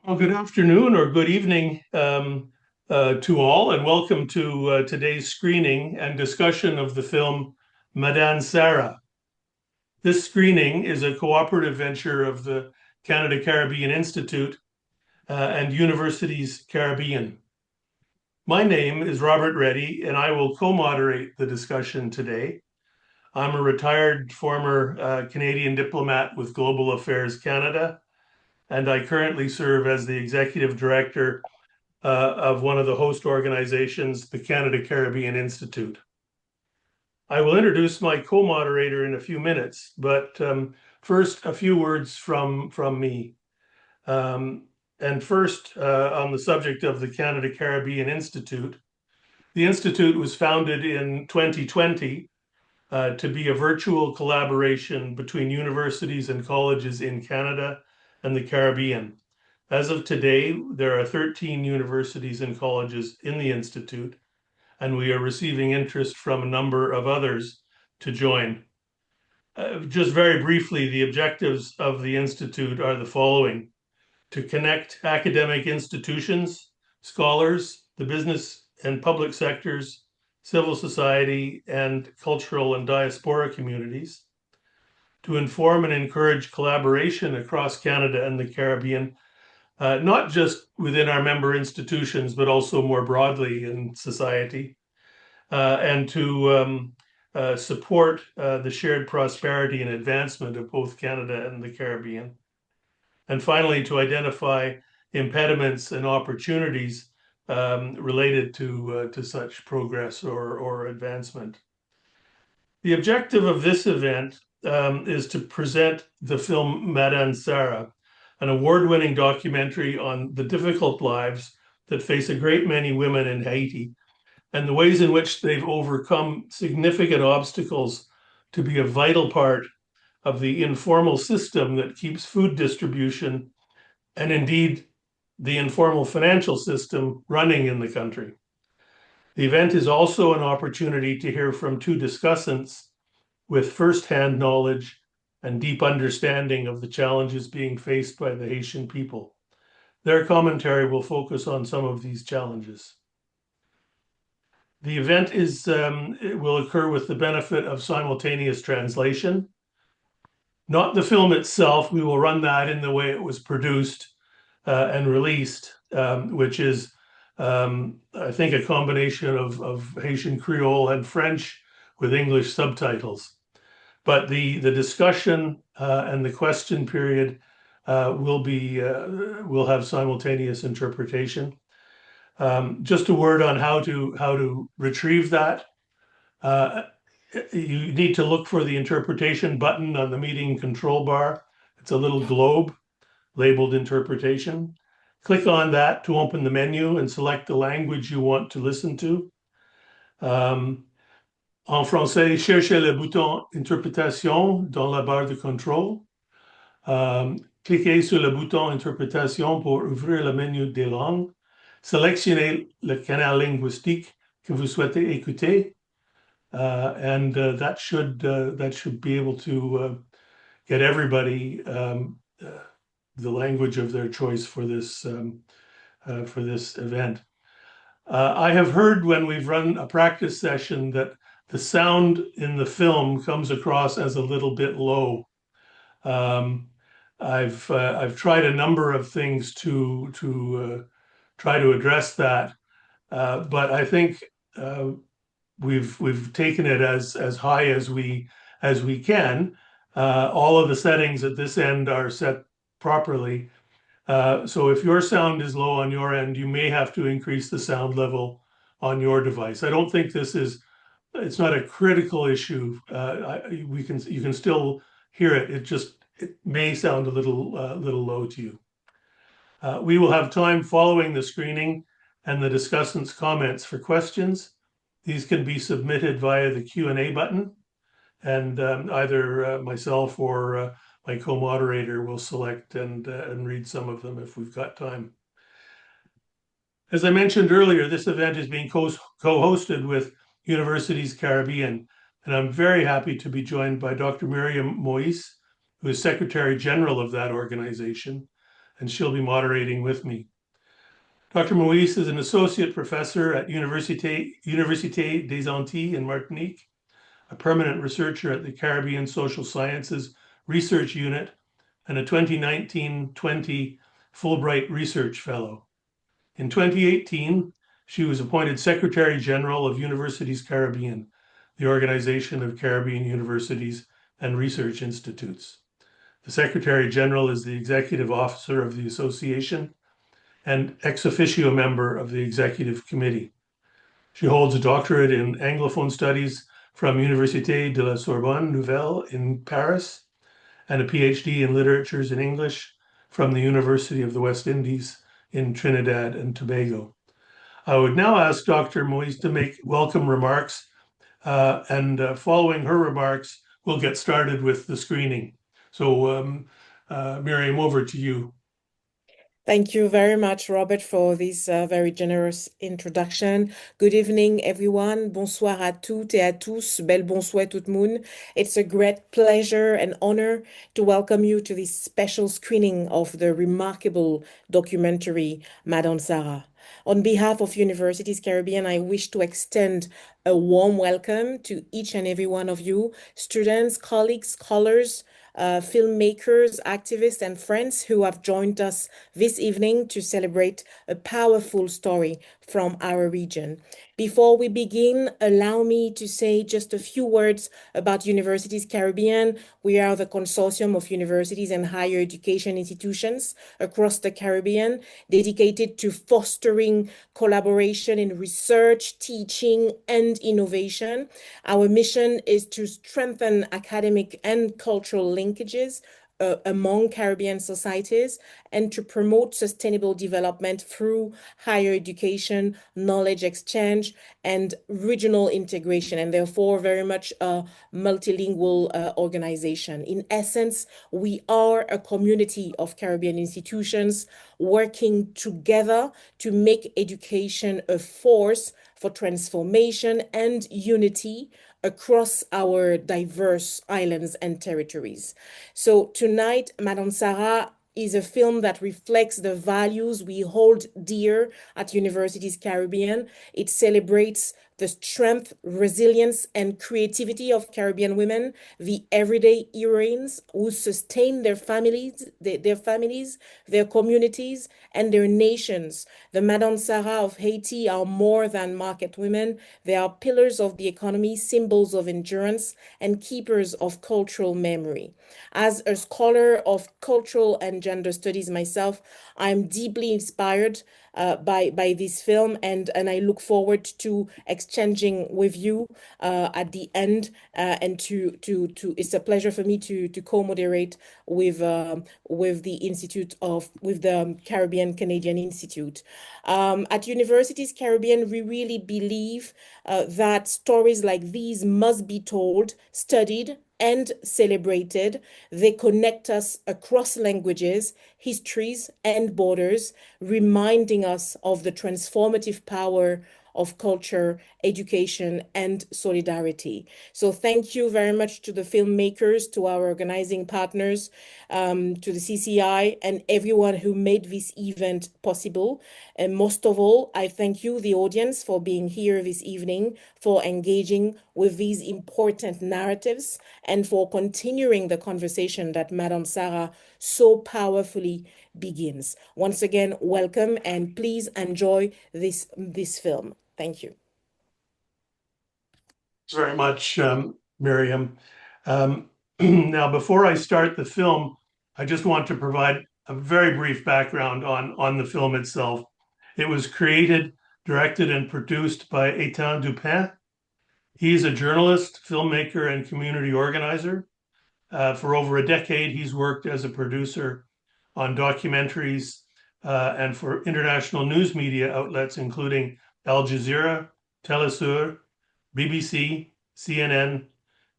Well, good afternoon or good evening to all, and welcome to today's screening and discussion of the film Madan Sara. This screening is a cooperative venture of the Canada Caribbean Institute and Universities Caribbean. My name is Robert Reddy, and I will co-moderate the discussion today. I'm a retired former Canadian diplomat with Global Affairs Canada, and I currently serve as the executive director of one of the host organizations, the Canada Caribbean Institute. I will introduce my co-moderator in a few minutes, but first, a few words from me. Um, and first, on the subject of the Canada Caribbean Institute, the Institute was founded in 2020 to be a virtual collaboration between universities and colleges in Canada and the Caribbean. As of today, there are 13 universities and colleges in the Institute, and we are receiving interest from a number of others to join. Just very briefly, the objectives of the Institute are the following: to connect academic institutions, scholars, the business and public sectors, civil society, and cultural and diaspora communities, to inform and encourage collaboration across Canada and the Caribbean, not just within our member institutions, but also more broadly in society, and to support the shared prosperity and advancement of both Canada and the Caribbean. And finally, to identify impediments and opportunities related to such progress or advancement. The objective of this event is to present the film Madan Sara, an award-winning documentary on the difficult lives that face a great many women in Haiti and the ways in which they've overcome significant obstacles to be a vital part of the informal system that keeps food distribution and indeed the informal financial system running in the country. The event is also an opportunity to hear from two discussants with firsthand knowledge and deep understanding of the challenges being faced by the Haitian people. Their commentary will focus on some of these challenges. The event it will occur with the benefit of simultaneous translation. Not the film itself, we will run that in the way it was produced and released, which is, I think, a combination of Haitian Creole and French with English subtitles. But the discussion and the question period will have simultaneous interpretation. Just a word on how to retrieve that. Uh, you need to look for the interpretation button on the meeting control bar. It's a little globe labeled interpretation. Click on that to open the menu and select the language you want to listen to. En français, cherchez le bouton interprétation dans la barre de contrôle. Cliquez sur le bouton interprétation pour ouvrir le menu des langues. Sélectionnez le canal linguistique que vous souhaitez écouter, and that should be able to get everybody the language of their choice for this event. I have heard when we've run a practice session that the sound in the film comes across as a little bit low. I've tried a number of things to try to address that, but I think we've taken it as high as we can. All of the settings at this end are set properly. So if your sound is low on your end, you may have to increase the sound level on your device. I don't think it's not a critical issue. You can still hear it. It may sound a little low to you. We will have time following the screening and the discussants' comments for questions. These can be submitted via the Q&A button, and either myself or my co-moderator will select and read some of them if we've got time. As I mentioned earlier, this event is being co-hosted with Universities Caribbean, and I'm very happy to be joined by Dr. Miriam Moise, who is Secretary General of that organization, and she'll be moderating with me. Dr. Moise is an associate professor at Université des Antilles in Martinique, a permanent researcher at the Caribbean Social Sciences Research Unit, and a 2019-20 Fulbright Research Fellow. In 2018, she was appointed Secretary General of Universities Caribbean, the organization of Caribbean universities and research institutes. The Secretary General is the executive officer of the association and ex officio member of the executive committee. She holds a doctorate in Anglophone studies from Université de la Sorbonne Nouvelle in Paris and a PhD in literatures in English from the University of the West Indies in Trinidad and Tobago. I would now ask Dr. Moise to make welcome remarks, and following her remarks, we'll get started with the screening. So, Miriam, over to you. Thank you very much, Robert, for this very generous introduction. Good evening, everyone. Bonsoir à toutes et à tous. Bel bonsoir tout le monde. It's a great pleasure and honor to welcome you to this special screening of the remarkable documentary Madan Sara. On behalf of Universities Caribbean, I wish to extend a warm welcome to each and every one of you, students, colleagues, scholars, filmmakers, activists, and friends who have joined us this evening to celebrate a powerful story from our region. Before we begin, allow me to say just a few words about Universities Caribbean. We are the consortium of universities and higher education institutions across the Caribbean dedicated to fostering collaboration in research, teaching, and innovation. Our mission is to strengthen academic and cultural linkages among Caribbean societies and to promote sustainable development through higher education, knowledge exchange, and regional integration, and therefore very much a multilingual organization. In essence, we are a community of Caribbean institutions working together to make education a force for transformation and unity across our diverse islands and territories. So tonight, Madan Sara is a film that reflects the values we hold dear at Universities Caribbean. It celebrates the strength, resilience, and creativity of Caribbean women, the everyday heroines who sustain their families, their communities, and their nations. The Madan Sara of Haiti are more than market women. They are pillars of the economy, symbols of endurance, and keepers of cultural memory. As a scholar of cultural and gender studies myself, I'm deeply inspired by this film, and I look forward to exchanging with you at the end, and to it's a pleasure for me to co-moderate with the Caribbean Canadian Institute. At Universities Caribbean, we really believe that stories like these must be told, studied, and celebrated. They connect us across languages, histories, and borders, reminding us of the transformative power of culture, education, and solidarity. So thank you very much to the filmmakers, to our organizing partners, to the CCI, and everyone who made this event possible. And most of all, I thank you, the audience, for being here this evening, for engaging with these important narratives, and for continuing the conversation that Madan Sara so powerfully begins. Once again, welcome, and please enjoy this film. Thank you. Thanks very much, Miriam. Now, before I start the film, I just want to provide a very brief background on the film itself. It was created, directed, and produced by Étienne Dupin. He's a journalist, filmmaker, and community organizer. For over a decade, he's worked as a producer on documentaries and for international news media outlets, including Al Jazeera, Telesur, BBC, CNN,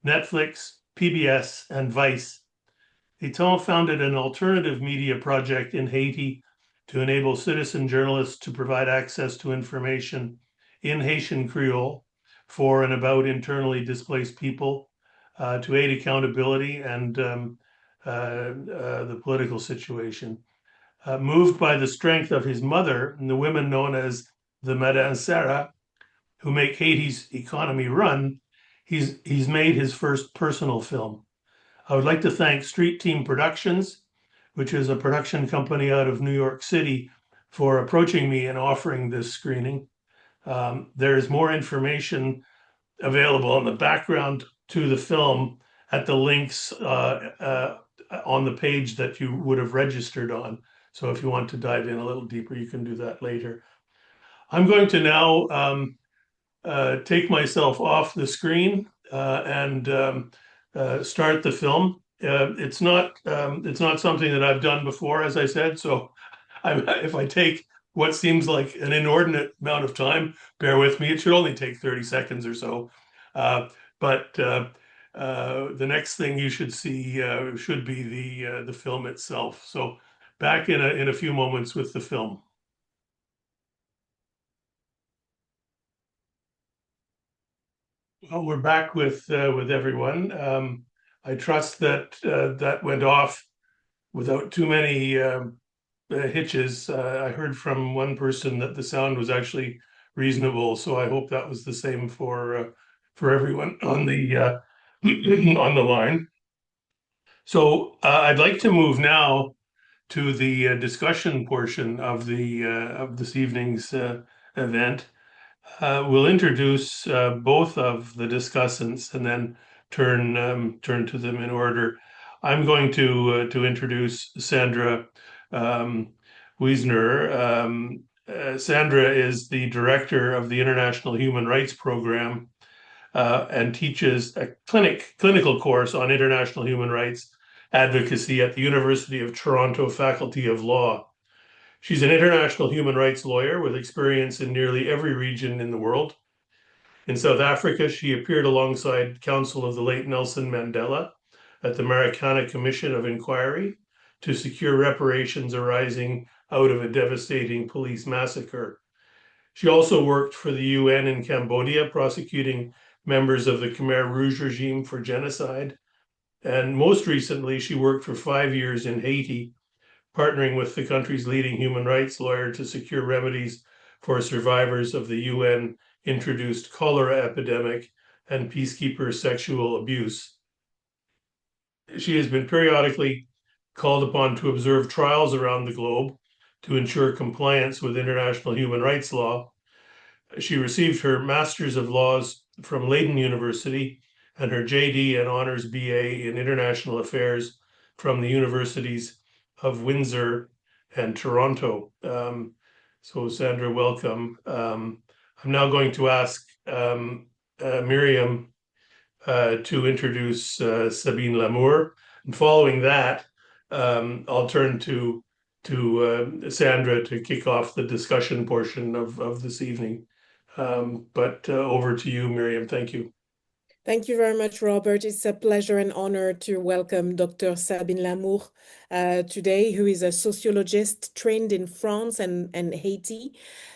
Netflix, PBS, and Vice. Étienne founded an alternative media project in Haiti to enable citizen journalists to provide access to information in Haitian Creole for and about internally displaced people, to aid accountability and the political situation. moved by the strength of his mother and the women known as the Madan Sara, who make Haiti's economy run, he's made his first personal film. I would like to thank Street Team Productions, which is a production company out of New York City, for approaching me and offering this screening. There is more information available in the background to the film at the links on the page that you would have registered on. So if you want to dive in a little deeper, you can do that later. I'm going to now take myself off the screen and start the film. It's not something that I've done before, as I said. So if I take what seems like an inordinate amount of time, bear with me. It should only take 30 seconds or so. But the next thing you should see should be the film itself. So back in a few moments with the film. Well, we're back with everyone. I trust that that went off without too many hitches. I heard from one person that the sound was actually reasonable, so I hope that was the same for everyone on the on the line. So I'd like to move now to the discussion portion of this evening's event. We'll introduce both of the discussants and then turn to them in order. I'm going to introduce Sandra um, Wiesner. Sandra is the director of the International Human Rights Program and teaches a clinical course on international human rights advocacy at the University of Toronto Faculty of Law. She's an international human rights lawyer with experience in nearly every region in the world. In South Africa, she appeared alongside counsel of the late Nelson Mandela at the Marikana Commission of Inquiry to secure reparations arising out of a devastating police massacre. She also worked for the UN in Cambodia, prosecuting members of the Khmer Rouge regime for genocide. And most recently, she worked for 5 years in Haiti, partnering with the country's leading human rights lawyer to secure remedies for survivors of the UN introduced cholera epidemic and peacekeeper sexual abuse. She has been periodically called upon to observe trials around the globe to ensure compliance with international human rights law. She received her Master's of Laws from Leiden University and her JD and Honors BA in International Affairs from the Universities of Windsor and Toronto. So, Sandra, welcome. I'm now going to ask Miriam to introduce Sabine Lamour. And following that, I'll turn to Sandra to kick off the discussion portion of this evening. But over to you, Miriam. Thank you. Thank you very much, Robert. It's a pleasure and honor to welcome Dr. Sabine Lamour today, who is a sociologist trained in France and Haiti.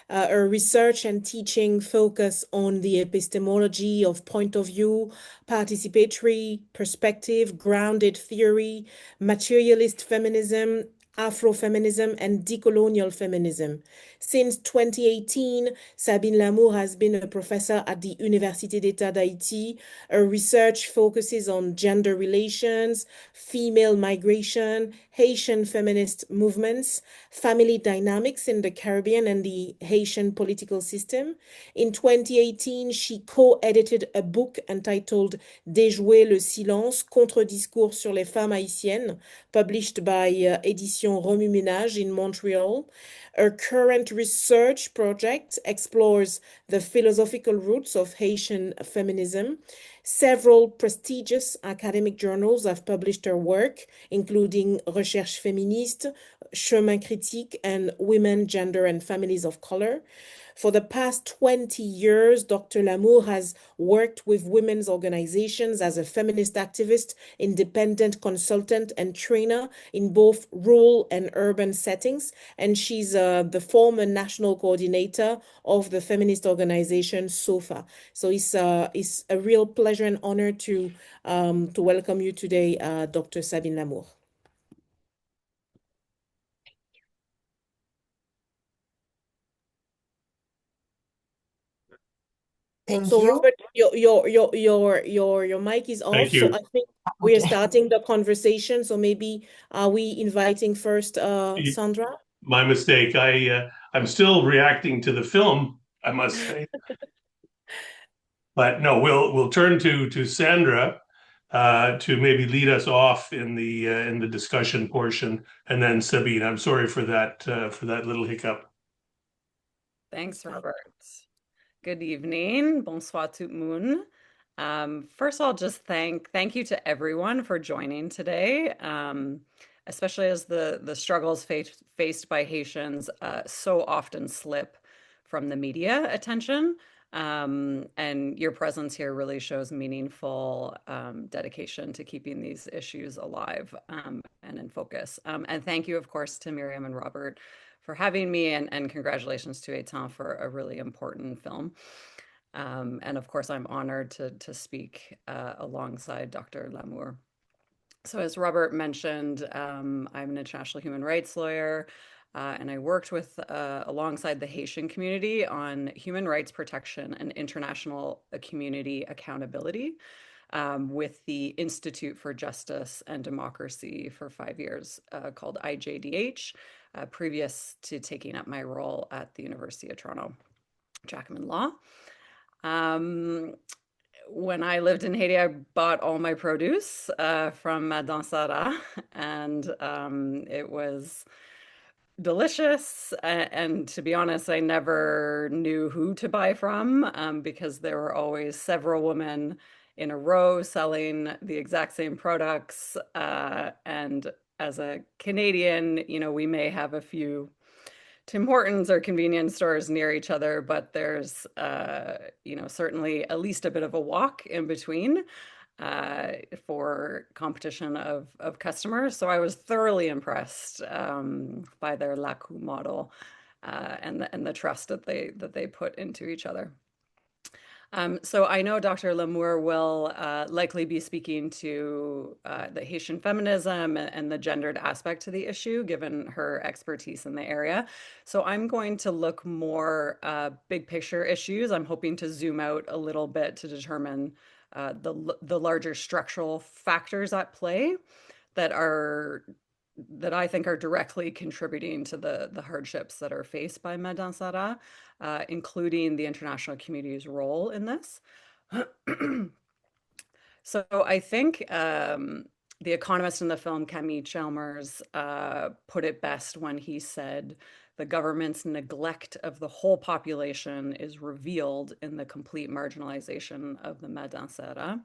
Her research and teaching focus on the epistemology of point of view, participatory perspective, grounded theory, materialist feminism, Afrofeminism, and decolonial feminism. Since 2018, Sabine Lamour has been a professor at the Université d'État d'Haïti. Her research focuses on gender relations, female migration, Haitian feminist movements, family dynamics in the Caribbean and the Haitian political system. In 2018, she co-edited a book entitled Déjouer le silence, contre-discours sur les femmes haïtiennes, published by Édition Remue-Ménage in Montreal. Her current research project explores the philosophical roots of Haitian feminism. Several prestigious academic journals have published her work, including Recherche féministe, Chemin critique, and Women, Gender, and Families of Color. For the past 20 years, Dr. Lamour has worked with women's organizations as a feminist activist, independent consultant, and trainer in both rural and urban settings. And she's the former national coordinator of the feminist organization SOFA. So it's a real pleasure and honor to welcome you today, Dr. Sabine Lamour. Thank So you. Robert, your mic is off. Thank So you. I think we are Okay. starting the conversation. So maybe are we inviting first Sandra? My mistake. I'm still reacting to the film, I must say. But no, we'll turn to Sandra to maybe lead us off in the discussion portion, and then Sabine. I'm sorry for that little hiccup. Thanks, Robert. Good evening. Bonsoir tout le monde. First, I'll just thank you to everyone for joining today, especially as the struggles faced by Haitians so often slip from the media attention. And your presence here really shows meaningful dedication to keeping these issues alive and in focus. And thank you, of course, to Miriam and Robert for having me, and congratulations to Eitan for a really important film. And of course, I'm honored to speak alongside Dr. Lamour. So, as Robert mentioned, I'm an international human rights lawyer, and I worked with alongside the Haitian community on human rights protection and international community accountability with the Institute for Justice and Democracy for 5 years, called IJDH, previous to taking up my role at the University of Toronto, Jackman Law. When I lived in Haiti, I bought all my produce from Madan Sara, and it was delicious. And to be honest, I never knew who to buy from because there were always several women in a row selling the exact same products. And as a Canadian, we may have a few Tim Hortons or convenience stores near each other, but there's, certainly at least a bit of a walk in between for competition of customers. So I was thoroughly impressed by their LACU model and the trust that they put into each other. So I know Dr. Lamour will likely be speaking to the Haitian feminism and the gendered aspect to the issue, given her expertise in the area. So I'm going to look more big picture issues. I'm hoping to zoom out a little bit to determine the larger structural factors at play that are that I think are directly contributing to the hardships that are faced by Madan Sara, including the international community's role in this. So I think the economist in the film, Camille Chalmers, put it best when he said, the government's neglect of the whole population is revealed in the complete marginalization of the Madan Sara.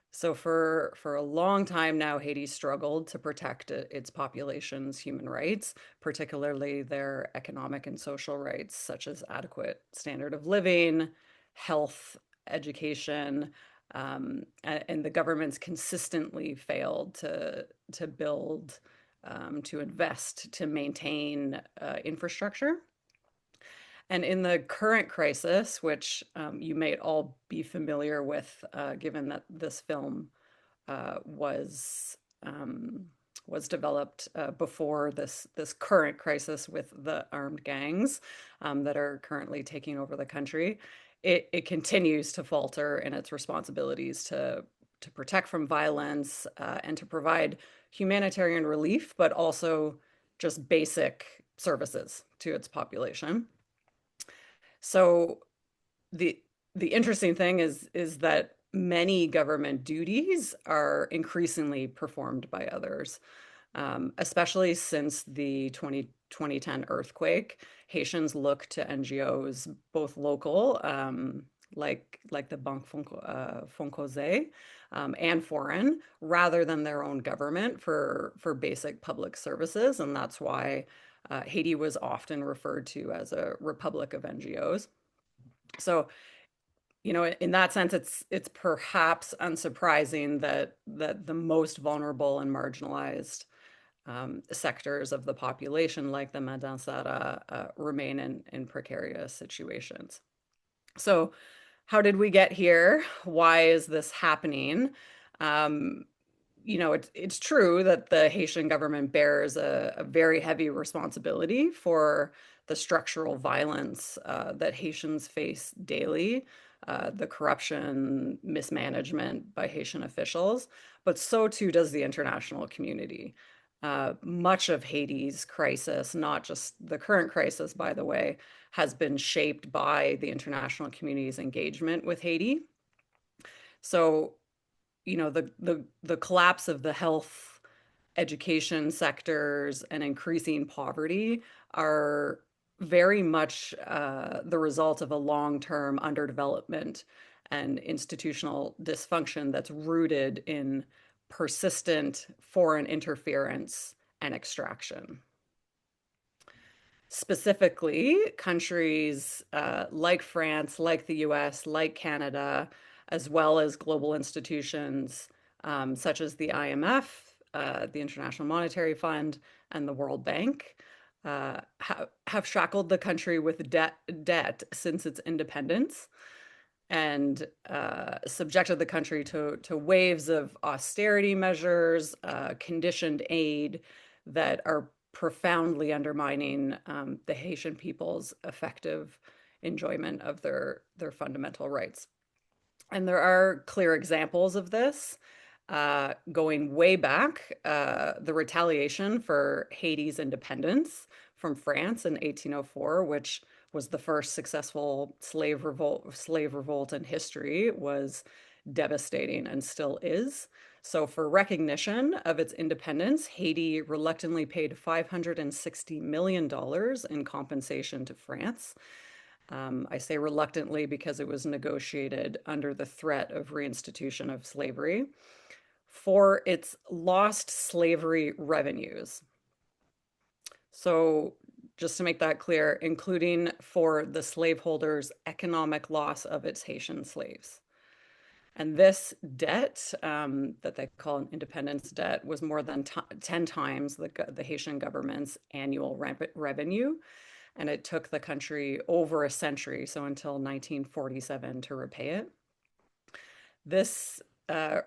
So for a long time now, Haiti struggled to protect its population's human rights, particularly their economic and social rights, such as adequate standard of living, health, education, and the government's consistently failed to build, to invest, to maintain infrastructure. And in the current crisis, which you may all be familiar with, given that this film was developed before this current crisis with the armed gangs that are currently taking over the country, it continues to falter in its responsibilities to protect from violence and to provide humanitarian relief, but also just basic services to its population. So the interesting thing is that many government duties are increasingly performed by others, especially since the 2010 earthquake. Haitians look to NGOs, both local, like the Banque Foncosé, and foreign, rather than their own government for basic public services, and that's why Haiti was often referred to as a republic of NGOs. So, in that sense, it's perhaps unsurprising that the most vulnerable and marginalized sectors of the population, like the Madan Sara, remain in precarious situations. So, how did we get here? Why is this happening? It's true that the Haitian government bears a very heavy responsibility for the structural violence that Haitians face daily the corruption, mismanagement by Haitian officials, but so too does the international community. Much of Haiti's crisis, not just the current crisis, by the way, has been shaped by the international community's engagement with Haiti. So, the collapse of the health, education sectors and increasing poverty are very much the result of a long-term underdevelopment and institutional dysfunction that's rooted in persistent foreign interference and extraction. Specifically, countries like France, like the US, like Canada, as well as global institutions such as the IMF, the International Monetary Fund, and the World Bank, have shackled the country with debt since its independence and subjected the country to waves of austerity measures, conditioned aid that are profoundly undermining the Haitian people's effective enjoyment of their fundamental rights. And there are clear examples of this. Going way back, the retaliation for Haiti's independence from France in 1804, which was the first successful slave revolt in history, was devastating and still is. So, for recognition of its independence, Haiti reluctantly paid $560 million in compensation to France. I say reluctantly because it was negotiated under the threat of reinstitution of slavery for its lost slavery revenues. So, just to make that clear, including for the slaveholders' economic loss of its Haitian slaves. And this debt, that they call an independence debt, was more than 10 times the Haitian government's annual revenue. And it took the country over a century, so until 1947, to repay it. This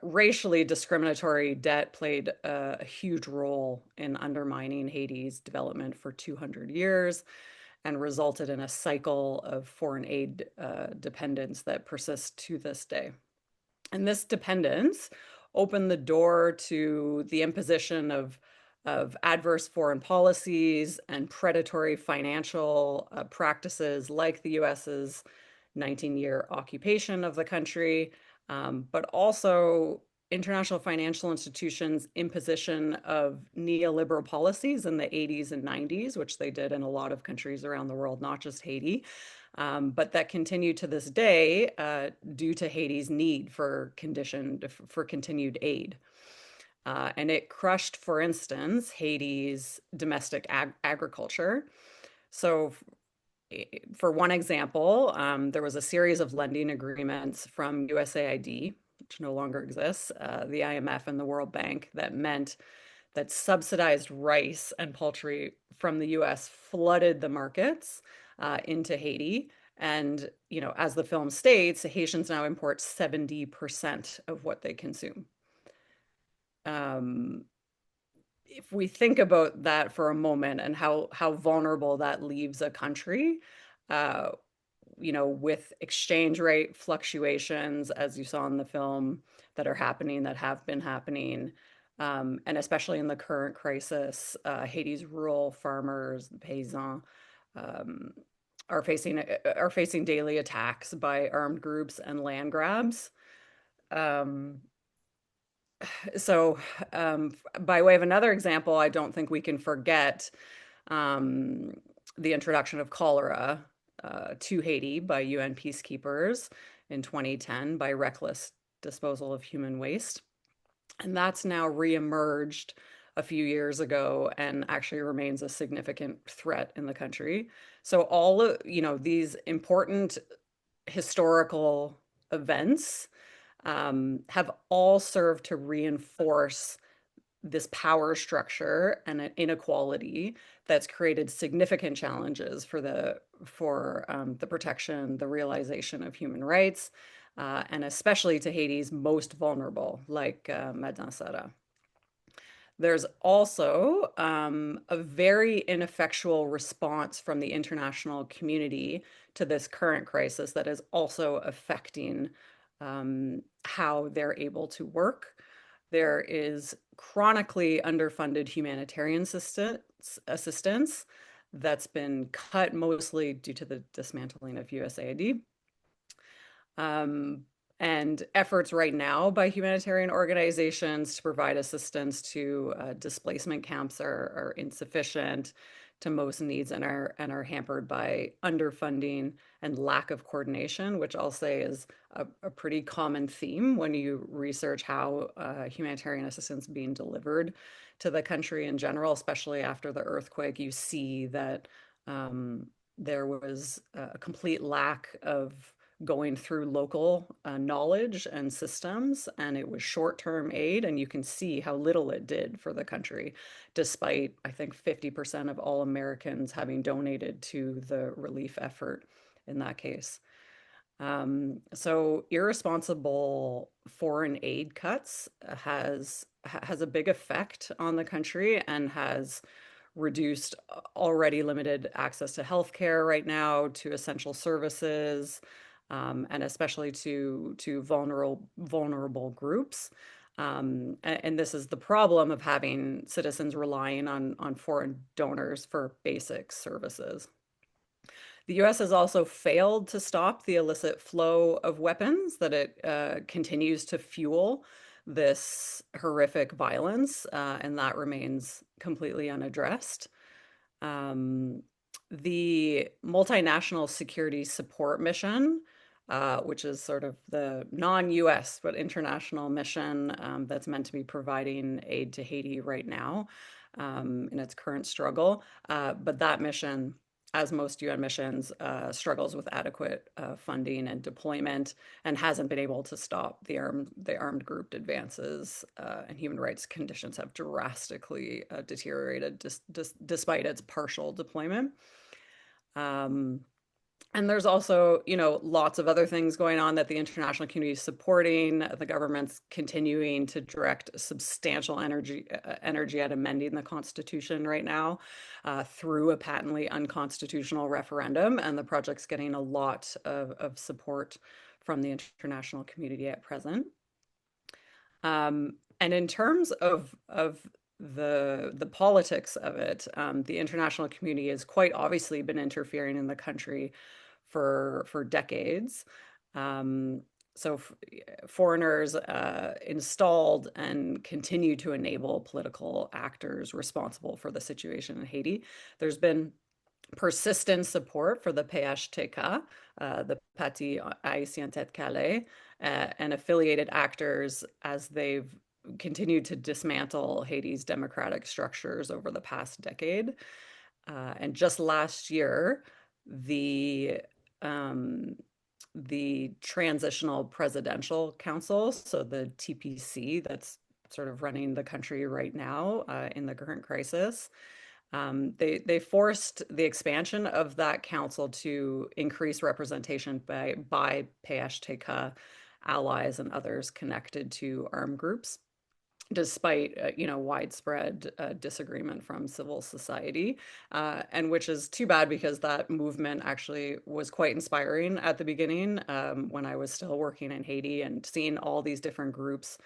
racially discriminatory debt played a huge role in undermining Haiti's development for 200 years and resulted in a cycle of foreign aid dependence that persists to this day. And this dependence opened the door to the imposition of adverse foreign policies and predatory financial practices like the US's 19-year occupation of the country, but also international financial institutions' imposition of neoliberal policies in the 80s and 90s, which they did in a lot of countries around the world, not just Haiti, but that continue to this day due to Haiti's need for continued aid. And it crushed, for instance, Haiti's domestic agriculture. So, for one example, there was a series of lending agreements from USAID, which no longer exists, the IMF and the World Bank, that meant that subsidized rice and poultry from the US flooded the markets into Haiti. And, as the film states, Haitians now import 70% of what they consume. If we think about that for a moment and how vulnerable that leaves a country, with exchange rate fluctuations, as you saw in the film, that have been happening, and especially in the current crisis, Haiti's rural farmers, the paysans, are facing daily attacks by armed groups and land grabs. So, by way of another example, I don't think we can forget the introduction of cholera to Haiti by UN peacekeepers in 2010 by reckless disposal of human waste. And that's now reemerged a few years ago and actually remains a significant threat in the country. So all of, these important historical events have all served to reinforce this power structure and an inequality that's created significant challenges for the protection, the realization of human rights, and especially to Haiti's most vulnerable, like Madan Sara. There's also a very ineffectual response from the international community to this current crisis that is also affecting how they're able to work. There is chronically underfunded humanitarian assistance that's been cut mostly due to the dismantling of USAID. Um, and efforts right now by humanitarian organizations to provide assistance to displacement camps are insufficient to most needs and are hampered by underfunding and lack of coordination, which I'll say is a pretty common theme when you research how humanitarian assistance is being delivered to the country in general, especially after the earthquake. You see that there was a complete lack of going through local knowledge and systems, and it was short-term aid, and you can see how little it did for the country, despite, I think, 50% of all Americans having donated to the relief effort in that case. So irresponsible foreign aid cuts has a big effect on the country and has reduced already limited access to healthcare right now, to essential services, and especially to vulnerable groups. And this is the problem of having citizens relying on foreign donors for basic services. The US has also failed to stop the illicit flow of weapons, that it continues to fuel this horrific violence, and that remains completely unaddressed. Um, the multinational security support mission, which is sort of the non-US but international mission that's meant to be providing aid to Haiti right now in its current struggle. But that mission, as most UN missions, struggles with adequate funding and deployment, and hasn't been able to stop the armed group advances, and human rights conditions have drastically deteriorated despite its partial deployment. And there's also, lots of other things going on that the international community is supporting. The government's continuing to direct substantial energy at amending the Constitution right now through a patently unconstitutional referendum, and the project's getting a lot of support from the international community at present. And in terms of the politics of it, the international community has quite obviously been interfering in the country for decades. So foreigners installed and continue to enable political actors responsible for the situation in Haiti. There's been persistent support for the PHTK, the Parti Haïtien Tête Calais, and affiliated actors as they've continued to dismantle Haiti's democratic structures over the past decade. And just last year, the Transitional Presidential Council, so the TPC that's sort of running the country right now in the current crisis, they forced the expansion of that council to increase representation by PHTK allies and others connected to armed groups, despite widespread disagreement from civil society, and which is too bad because that movement actually was quite inspiring at the beginning when I was still working in Haiti, and seeing all these different groups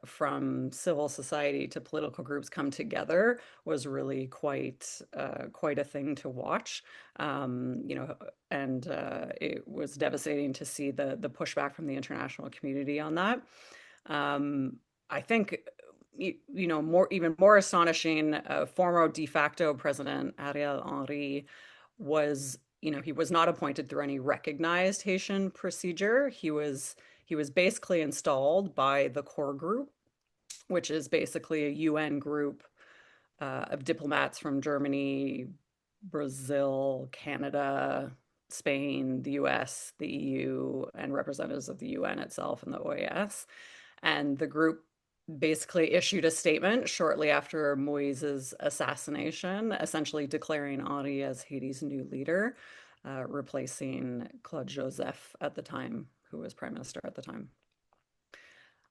from civil society to political groups come together was really quite a thing to watch. And it was devastating to see the pushback from the international community on that. I think even more astonishing, former de facto president Ariel Henry he was not appointed through any recognized Haitian procedure. He was basically installed by the core group, which is basically a UN group of diplomats from Germany, Brazil, Canada, Spain, the US, the EU, and representatives of the UN itself and the OAS. And the group basically issued a statement shortly after Moise's assassination, essentially declaring Henri as Haiti's new leader, replacing Claude Joseph at the time, who was prime minister at the time.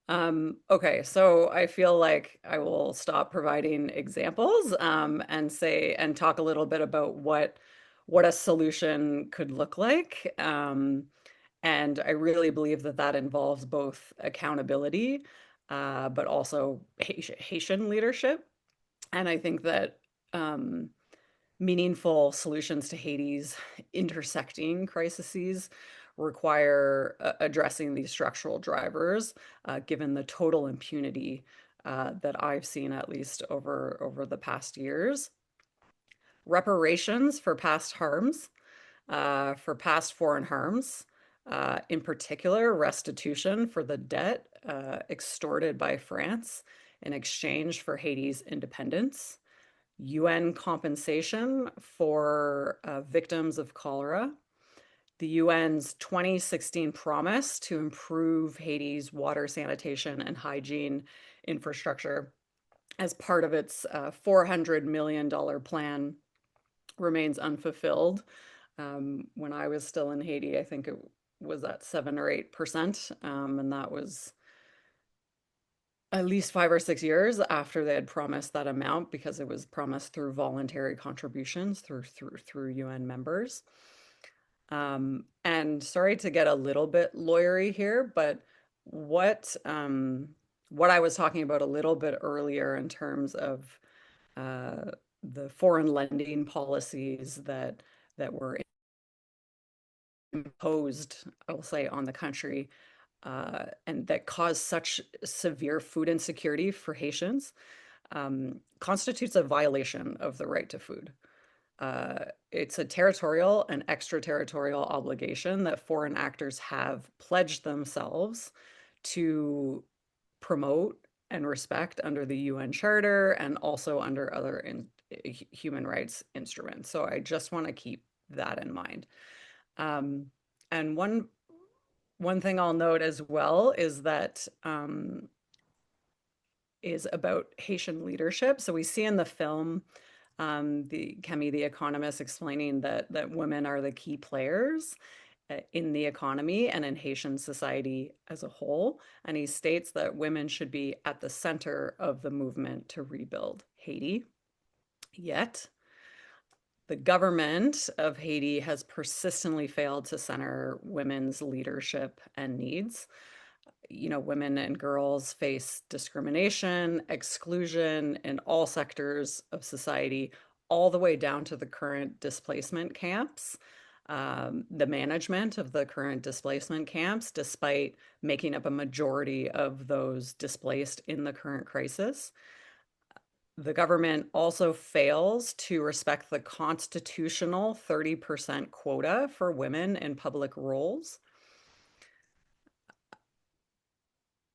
Okay, so I feel like I will stop providing examples, and talk a little bit about what a solution could look like. And I really believe that that involves both accountability, but also Haitian leadership. And I think that um, meaningful solutions to Haiti's intersecting crises require addressing these structural drivers, given the total impunity that I've seen, at least over the past years. Reparations for past harms, for past foreign harms, in particular, restitution for the debt extorted by France in exchange for Haiti's independence, UN compensation for victims of cholera, the UN's 2016 promise to improve Haiti's water, sanitation, and hygiene infrastructure as part of its $400 million plan remains unfulfilled. When I was still in Haiti, I think it was at 7 or 8%, and that was at least 5 or 6 years after they had promised that amount, because it was promised through voluntary contributions through UN members. And sorry to get a little bit lawyery here, but what I was talking about a little bit earlier in terms of uh, the foreign lending policies that were imposed, I will say, on the country, and that caused such severe food insecurity for Haitians, constitutes a violation of the right to food. It's a territorial and extraterritorial obligation that foreign actors have pledged themselves to promote and respect under the UN Charter and also under other human rights instruments. So I just want to keep that in mind. Um, and one thing I'll note as well is that is about Haitian leadership. So we see in the film the Kemi, the economist, explaining that women are the key players in the economy and in Haitian society as a whole. And he states that women should be at the center of the movement to rebuild Haiti. Yet, the government of Haiti has persistently failed to center women's leadership and needs. Women and girls face discrimination, exclusion in all sectors of society, all the way down to the current displacement camps, the management of the current displacement camps, despite making up a majority of those displaced in the current crisis. The government also fails to respect the constitutional 30% quota for women in public roles.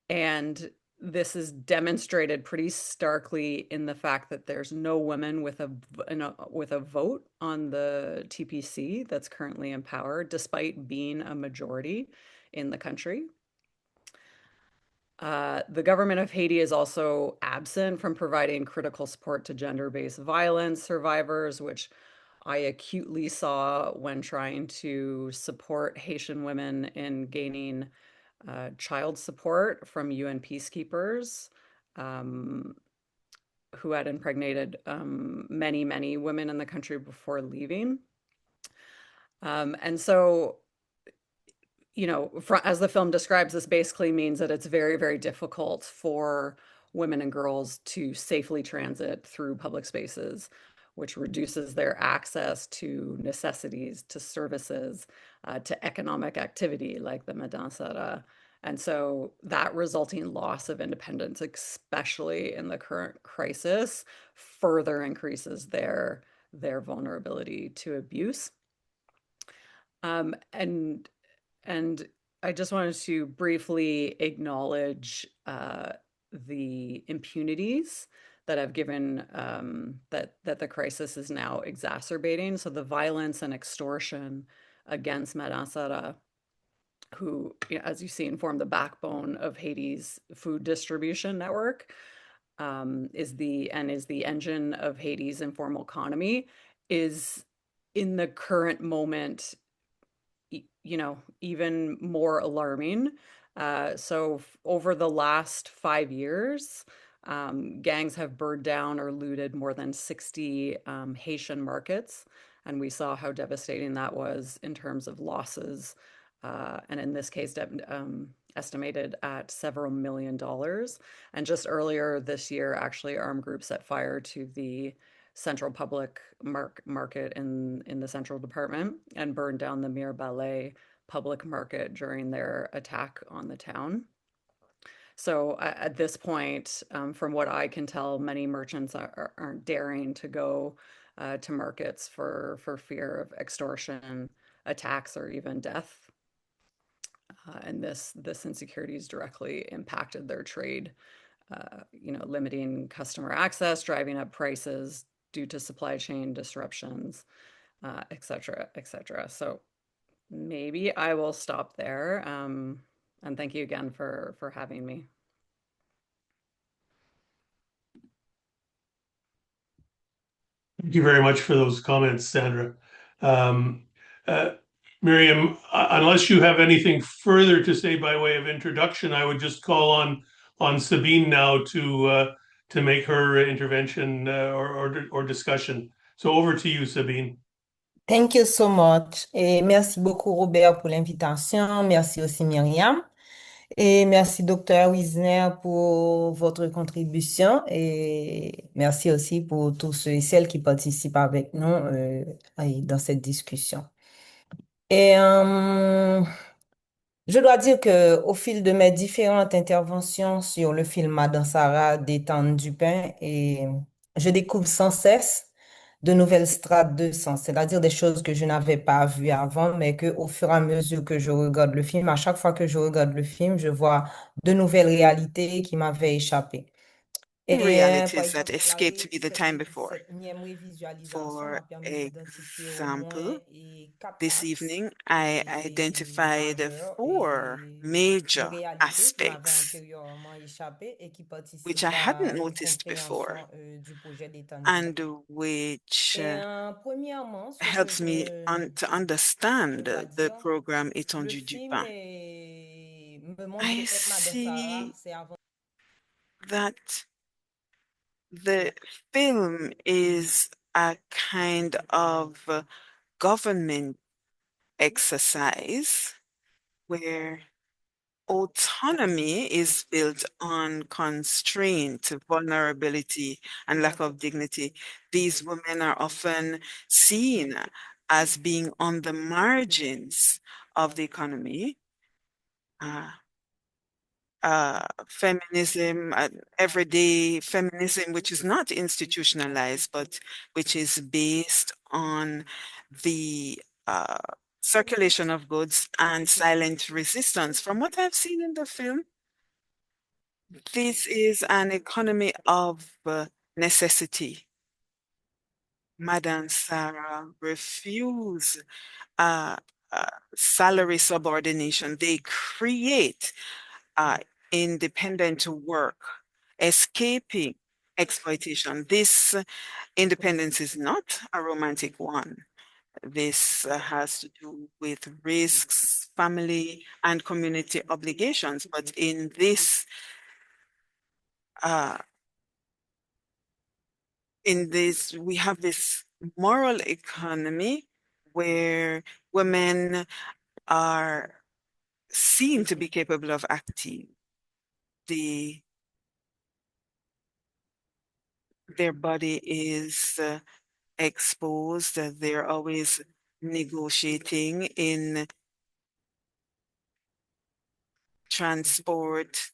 And this is demonstrated pretty starkly in the fact that there's no women with a vote on the TPC that's currently in power, despite being a majority in the country. The government of Haiti is also absent from providing critical support to gender-based violence survivors, which I acutely saw when trying to support Haitian women in gaining child support from UN peacekeepers, who had impregnated many, many women in the country before leaving. And so, as the film describes, this basically means that it's very, very difficult for women and girls to safely transit through public spaces, which reduces their access to necessities, to services, to economic activity like the Madan Sara. And so that resulting loss of independence, especially in the current crisis, further increases their vulnerability to abuse. And and I just wanted to briefly acknowledge the impunities that have given that the crisis is now exacerbating. So the violence and extortion against Madan Sara, who, as you see, form the backbone of Haiti's food distribution network, is the engine of Haiti's informal economy, is in the current moment even more alarming So over the last 5 years, gangs have burned down or looted more than 60 Haitian markets. And we saw how devastating that was in terms of losses. And in this case, estimated at several $1 million. And just earlier this year, actually, armed groups set fire to the Central Public Market in the Central Department and burned down the Mir Ballet public market during their attack on the town. So at this point, from what I can tell, many merchants aren't daring to go to markets for fear of extortion, attacks, or even death. And this insecurity has directly impacted their trade, limiting customer access, driving up prices due to supply chain disruptions, et cetera, et cetera. So maybe I will stop there. And thank you again for having me. Thank you very much for those comments, Sandra. Um, uh, Miriam, unless you have anything further to say by way of introduction, I would just call on Sabine now to make her intervention or discussion. So over to you, Sabine. Thank you so much. Et merci beaucoup, Robert, pour l'invitation. Merci aussi, Myriam. Et merci, Docteur Wisner, pour votre contribution. Et merci aussi pour tous ceux et celles qui participent avec nous dans cette discussion. Et je dois dire que au fil de mes différentes interventions sur le film Madan Sara d'Étienne Dupin, et je découvre sans cesse de nouvelles strates de sens, c'est-à-dire des choses que je n'avais pas vues avant, mais que au fur et à mesure que je regarde le film, à chaque fois que je regarde le film, je vois de nouvelles réalités qui m'avaient échappé. Et par Realities that exemple, escaped me the time before. cette énième révisualisation For m'a permis d'identifier au moins example, quatre this axes evening I identified majeurs 4 de major réalité qui m'avaient aspects antérieurement échappé et qui which I participent hadn't à une noticed before compréhension du projet d'État Dupin. and which Et premièrement, ce que helps me to understand je dois the dire, program le Étendu du film Pain. me montre I que Edna de Sara, see c'est avant. that the film is a kind of government exercise where autonomy is built on constraint, vulnerability, and lack of dignity. These women are often seen as being on the margins of the economy. Feminism, everyday feminism, which is not institutionalized, but which is based on the circulation of goods and silent resistance. From what I've seen in the film, this is an economy of necessity. Madan Sara refuse uh, salary subordination. They create independent work, escaping exploitation. This independence is not a romantic one. This has to do with risks, family, and community obligations. But in this, we have this moral economy where women are seen to be capable of acting. Their body is exposed. They're always negotiating in transport.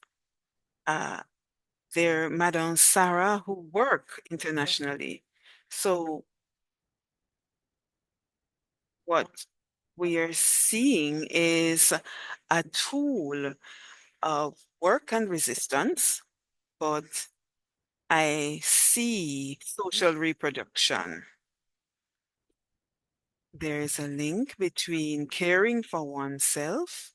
They're Madan Sara who work internationally. So what we are seeing is a tool of work and resistance, but I see social reproduction. There is a link between caring for oneself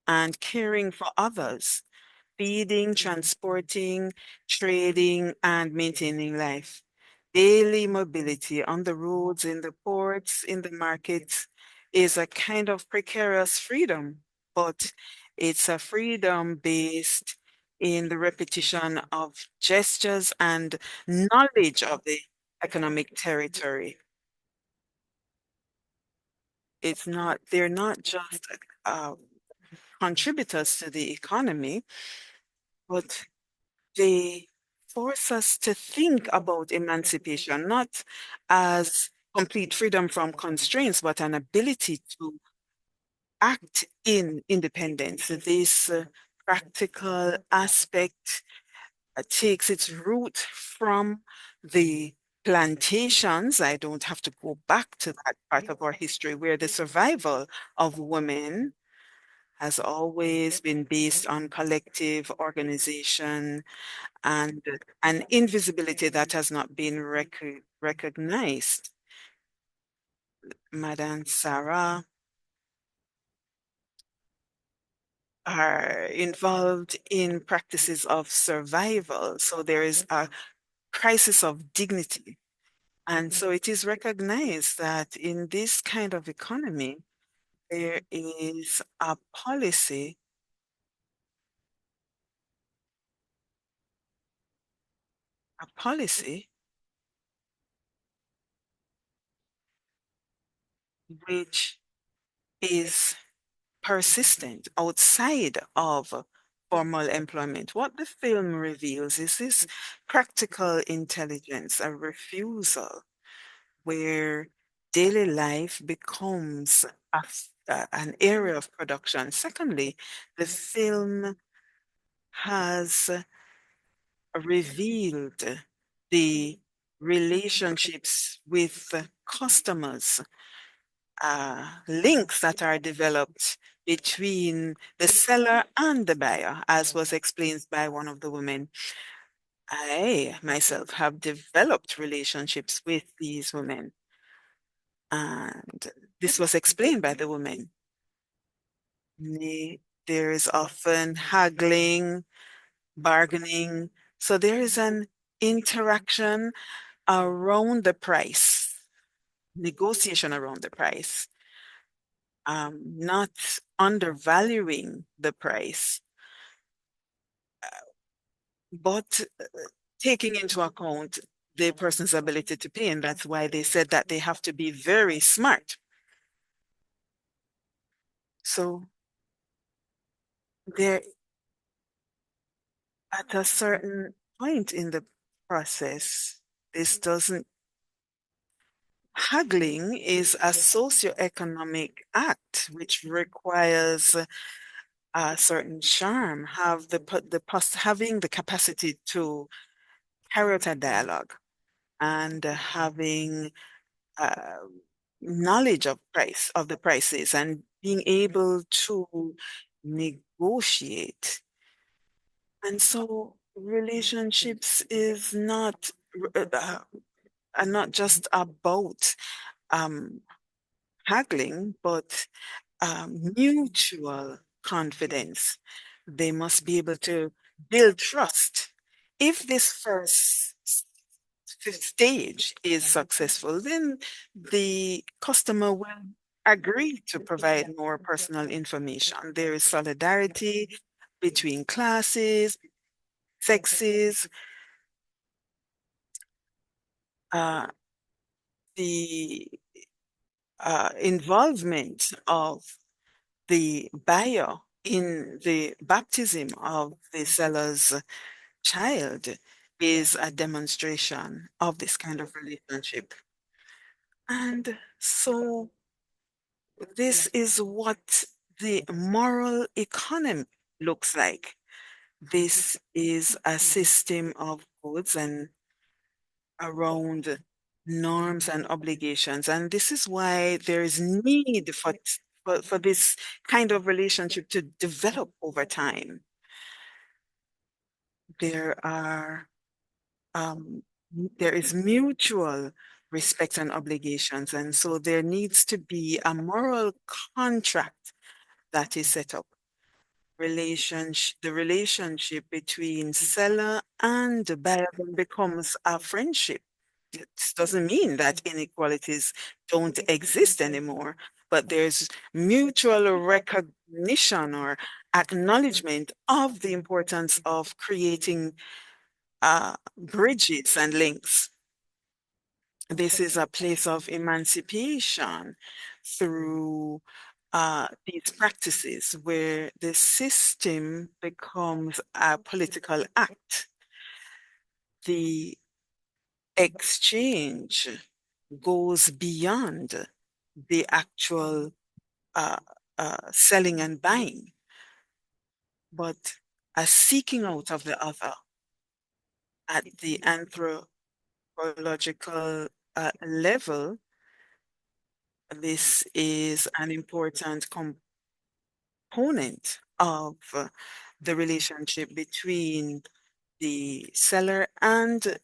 and caring for others, feeding, transporting, trading, and maintaining life. Daily mobility on the roads, in the ports, in the markets is a kind of precarious freedom. but it's a freedom based in the repetition of gestures and knowledge of the economic territory. They're not just contributors to the economy, but they force us to think about emancipation, not as complete freedom from constraints, but an ability to act in independence. This practical aspect takes its root from the plantations. I don't have to go back to that part of our history where the survival of women has always been based on collective organization and an invisibility that has not been recognized. Madan Sara are involved in practices of survival. So there is a crisis of dignity. And so it is recognized that in this kind of economy, there is a policy which is persistent outside of formal employment. What the film reveals is this practical intelligence, a refusal where daily life becomes an area of production. Secondly, the film has revealed the relationships with customers, links that are developed between the seller and the buyer, as was explained by one of the women. I myself have developed relationships with these women, and this was explained by the women. There is often haggling, bargaining, so there is an interaction around the price, negotiation around the price, not undervaluing the price, but taking into account the person's ability to pay. And that's why they said that they have to be very smart. So there, at a certain point in the process, this doesn't haggling is a socioeconomic act which requires a certain charm, having the capacity to carry out a dialogue and having uh, knowledge of the prices and being able to negotiate. And so relationships is not are not just about haggling, but mutual confidence. They must be able to build trust. If this first stage is successful, then the customer will agree to provide more personal information. There is solidarity between classes, sexes, the involvement of the buyer in the baptism of the seller's child is a demonstration of this kind of relationship. And so this is what the moral economy looks like. This is a system of goods and around norms and obligations. And this is why there is need for this kind of relationship to develop over time. There are there is mutual respect and obligations. And so there needs to be a moral contract that is set up. The relationship between seller and buyer becomes a friendship. It doesn't mean that inequalities don't exist anymore, but there's mutual recognition or acknowledgement of the importance of creating bridges and links. This is a place of emancipation through these practices where the system becomes a political act. The exchange goes beyond the actual selling and buying, but a seeking out of the other at the anthropological level. This is an important component of the relationship between the seller and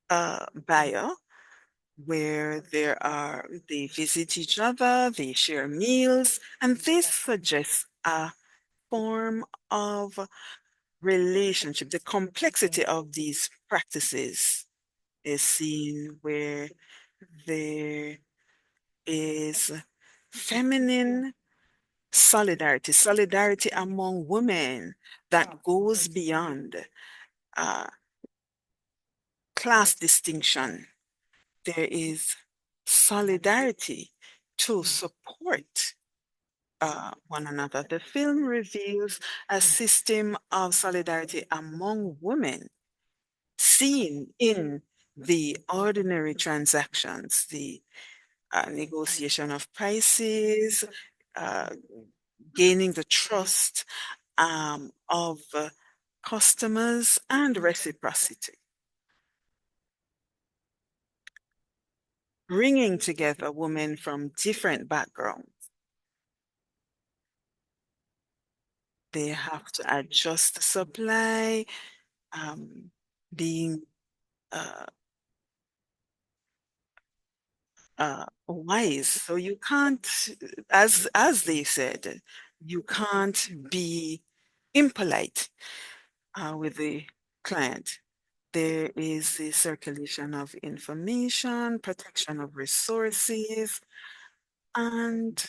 buyer, where they visit each other, they share meals, and this suggests a form of relationship. The complexity of these practices is seen where there is feminine solidarity among women that goes beyond uh, class distinction. There is solidarity to support one another. The film reveals a system of solidarity among women seen in the ordinary transactions, the negotiation of prices, uh, gaining the trust of customers, and reciprocity. Bringing together women from different backgrounds. They have to adjust the supply, being wise. So you can't, as they said, you can't be impolite with the client. There is the circulation of information, protection of resources, and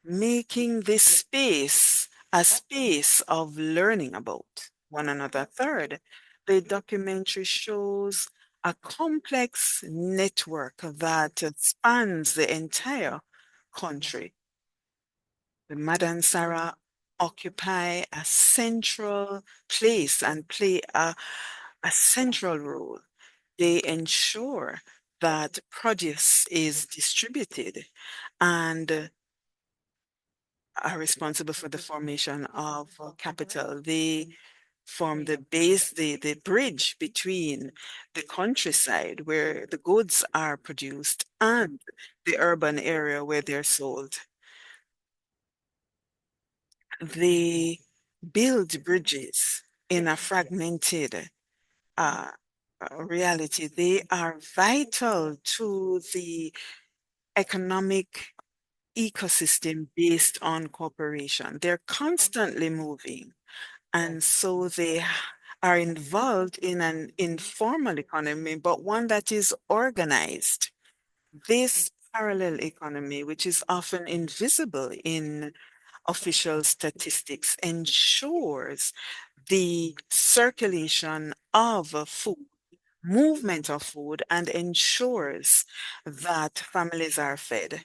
making this space a space of learning about one another. Third, the documentary shows a complex network that spans the entire country. The Madan Sara occupy a central place and play a central role. They ensure that produce is distributed and are responsible for the formation of capital. They form the base, the bridge between the countryside where the goods are produced and the urban area where they're sold. They build bridges in a fragmented reality. They are vital to the economic ecosystem based on cooperation. They're constantly moving. And so they are involved in an informal economy, but one that is organized. This parallel economy, which is often invisible in official statistics, ensures the circulation of food, movement of food, and ensures that families are fed.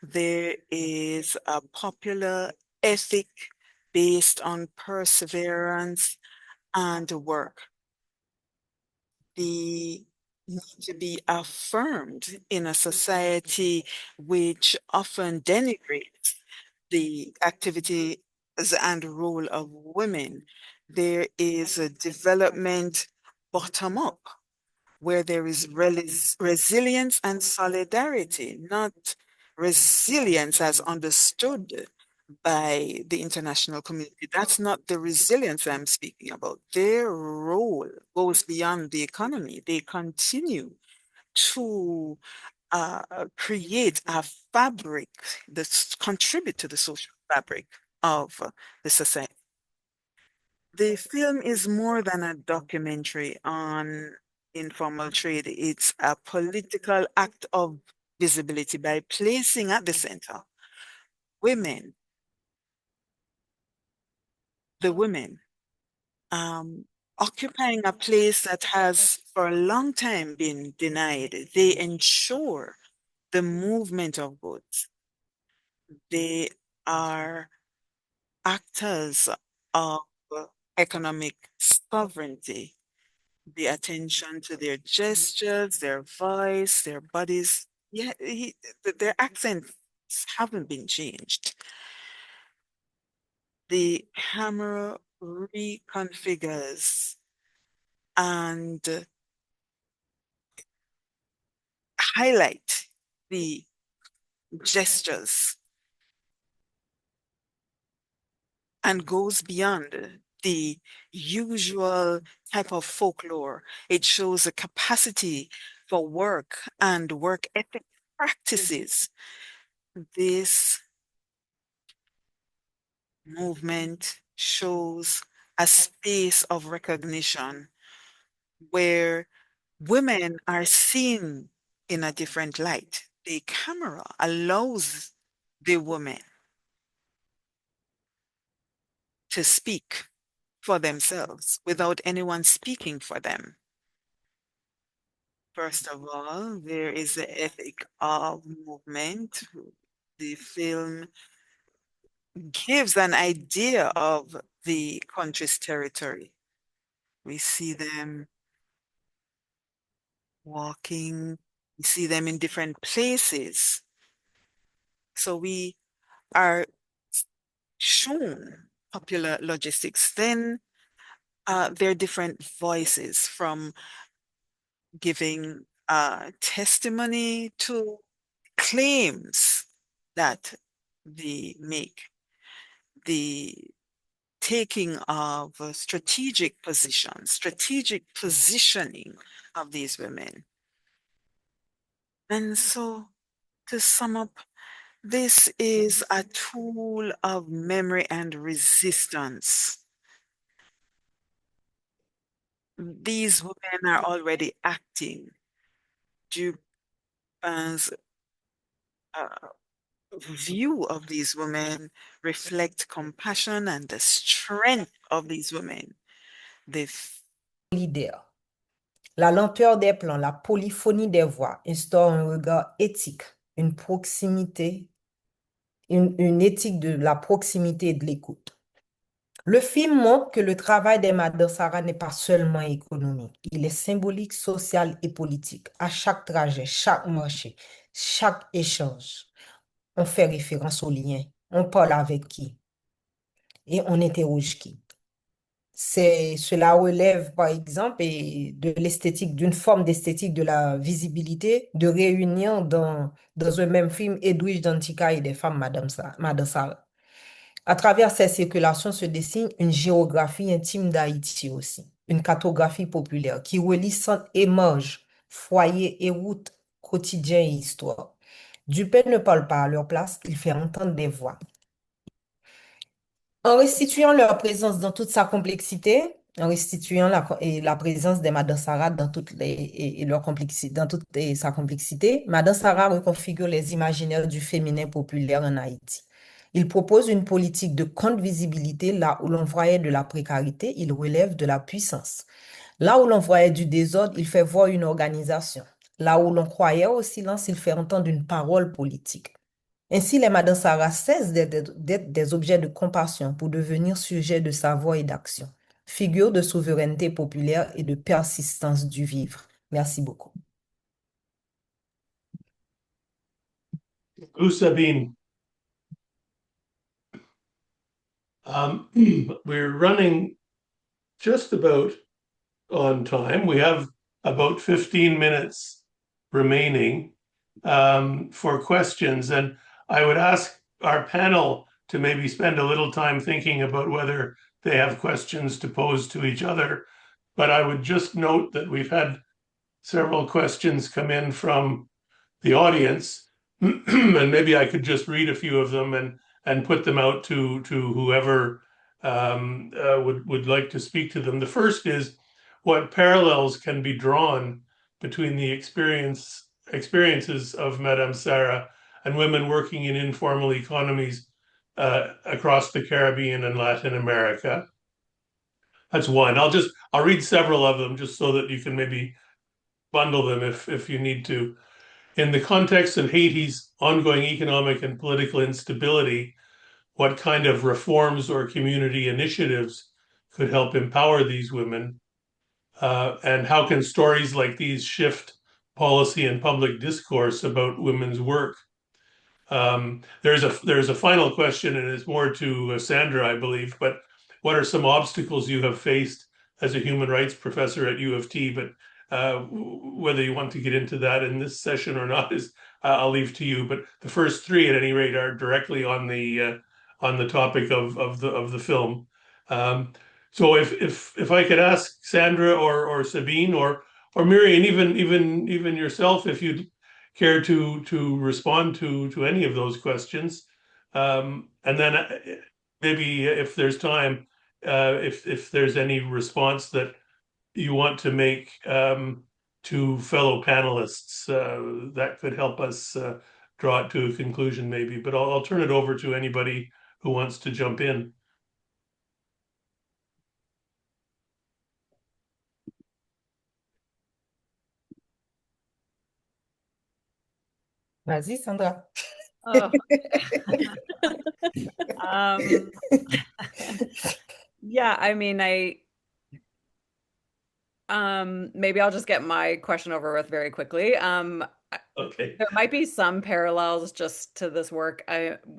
There is a popular ethic based on perseverance and work. They need to be affirmed in a society which often denigrates the activities and role of women. There is a development bottom up where there is resilience and solidarity, not resilience as understood by the international community. That's not the resilience I'm speaking about. Their role goes beyond the economy. They continue to create a fabric that contribute to the social fabric of the society. The film is more than a documentary on informal trade. It's a political act of visibility by placing at the center women, the women, occupying a place that has for a long time been denied. They ensure the movement of goods. They are actors of economic sovereignty. The attention to their gestures, their voice, their bodies. Yeah, their accents haven't been changed. The camera reconfigures and highlight the gestures and goes beyond the usual type of folklore. It shows a capacity for work and work ethic practices. This movement shows a space of recognition where women are seen in a different light. The camera allows the woman to speak for themselves without anyone speaking for them. First of all, there is the ethic of movement. The film gives an idea of the country's territory. We see them walking, we see them in different places. So we are shown popular logistics. Then there are different voices from giving testimony to claims that they make, the taking of strategic positions, strategic positioning of these women. And so, to sum up, this is a tool of memory and resistance. These women are already acting. Dupin's view of these women reflect compassion and the strength of these women. Leader. La lenteur des plans, la polyphonie des voix instaure un regard éthique, une proximité, une éthique de la proximité et de l'écoute. Le film montre que le travail des Madan Sara n'est pas seulement économique, il est symbolique, social et politique. À chaque trajet, chaque marché, chaque échange, on fait référence aux liens, on parle avec qui et on interroge qui. Cela relève, par exemple, de l'esthétique, d'une forme d'esthétique de la visibilité, de réunir dans un même film Edwige Dantika et des femmes Madan Sara. À travers ces circulations se dessine une géographie intime d'Haïti aussi, une cartographie populaire qui relie centre et marge, foyer et route, quotidien et histoire. Dupin ne parle pas à leur place, il fait entendre des voix. En restituant leur présence dans toute sa complexité, en restituant la présence des Madan Sara dans leur complexité, dans toute sa complexité, Madan Sara reconfigure les imaginaires du féminin populaire en Haïti. Il propose une politique de contre-visibilité là où l'on voyait de la précarité, il relève de la puissance. Là où l'on voyait du désordre, il fait voir une organisation. Là où l'on croyait au silence, il fait entendre une parole politique. Ainsi, les Madan Sara cessent d'être des objets de compassion pour devenir sujets de savoir et d'action, figures de souveraineté populaire et de persistance du vivre. Merci beaucoup. Sabine. We're running just about on time. We have about 15 minutes remaining for questions. And I would ask our panel to maybe spend a little time thinking about whether they have questions to pose to each other. But I would just note that we've had several questions come in from the audience, and maybe I could just read a few of them and put them out to whoever would like to speak to them. The first is, what parallels can be drawn between the experiences of Madame Sara and women working in informal economies across the Caribbean and Latin America. That's one. I'll read several of them just so that you can maybe bundle them if you need to. In the context of Haiti's ongoing economic and political instability, what kind of reforms or community initiatives could help empower these women? And how can stories like these shift policy and public discourse about women's work? There's a final question, and it's more to Sandra, I believe. But what are some obstacles you have faced as a human rights professor at U of T? But whether you want to get into that in this session or not is I'll leave to you. But the first three, at any rate, are directly on the topic of the film. Um, so if I could ask Sandra or Sabine or Miriam, even yourself, if you'd care to respond to any of those questions. And then maybe if there's time, if there's any response that you want to make to fellow panelists, that could help us draw it to a conclusion maybe. But I'll turn it over to anybody who wants to jump in. Vas-y, Sandra. Oh. Um, yeah, I mean, maybe I'll just get my question over with very quickly. Okay. There might be some parallels just to this work.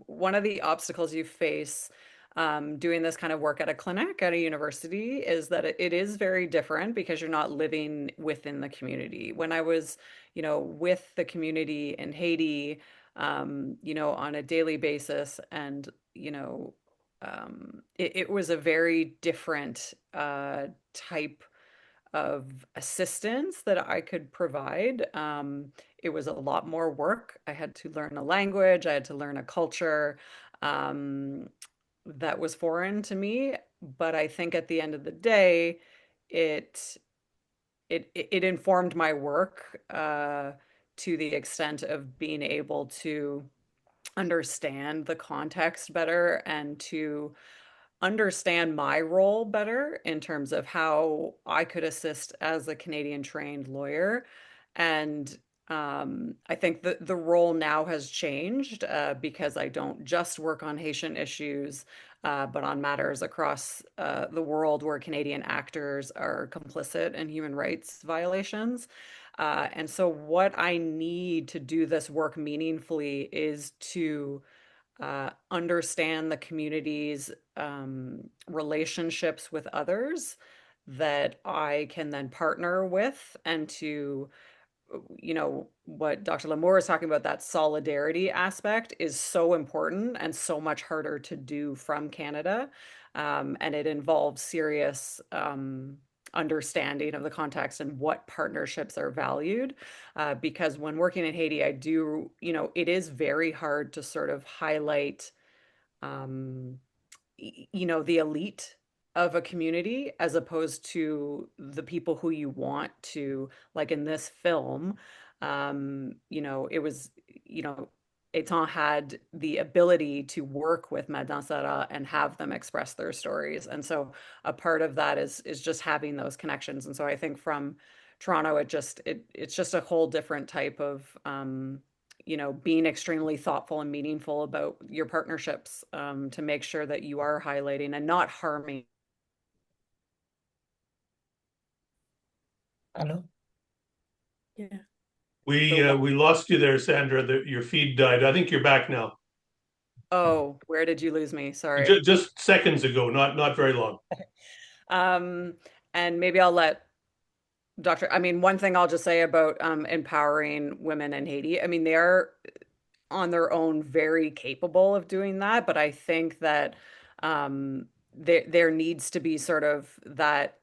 One of the obstacles you face doing this kind of work at a clinic at a university is that it is very different because you're not living within the community. When I was, with the community in Haiti, on a daily basis, and it was a very different type of assistance that I could provide. It was a lot more work. I had to learn a language, I had to learn a culture um, that was foreign to me. But I think at the end of the day, it it informed my work to the extent of being able to understand the context better and to understand my role better in terms of how I could assist as a Canadian trained lawyer. And I think the role now has changed because I don't just work on Haitian issues, but on matters across the world where Canadian actors are complicit in human rights violations. And so, what I need to do this work meaningfully is to understand the community's relationships with others that I can then partner with, and to, what Dr. Lamour is talking about, that solidarity aspect is so important and so much harder to do from Canada. And it involves serious understanding of the context and what partnerships are valued. Because when working in Haiti, I do, it is very hard to sort of highlight um, the elite of a community as opposed to the people who you want to, like in this film, it was, Etan had the ability to work with Madan Sara and have them express their stories. And so a part of that is just having those connections. And so I think from Toronto, it's just a whole different type of being extremely thoughtful and meaningful about your partnerships to make sure that you are highlighting and not harming. Hello? Yeah. We lost you there, Sandra. Your feed died. I think you're back now. Oh, where did you lose me? Sorry. Just seconds ago, not very long. Um, and maybe I'll let I mean, one thing I'll just say about empowering women in Haiti. I mean, they are on their own very capable of doing that, but I think that there needs to be sort of that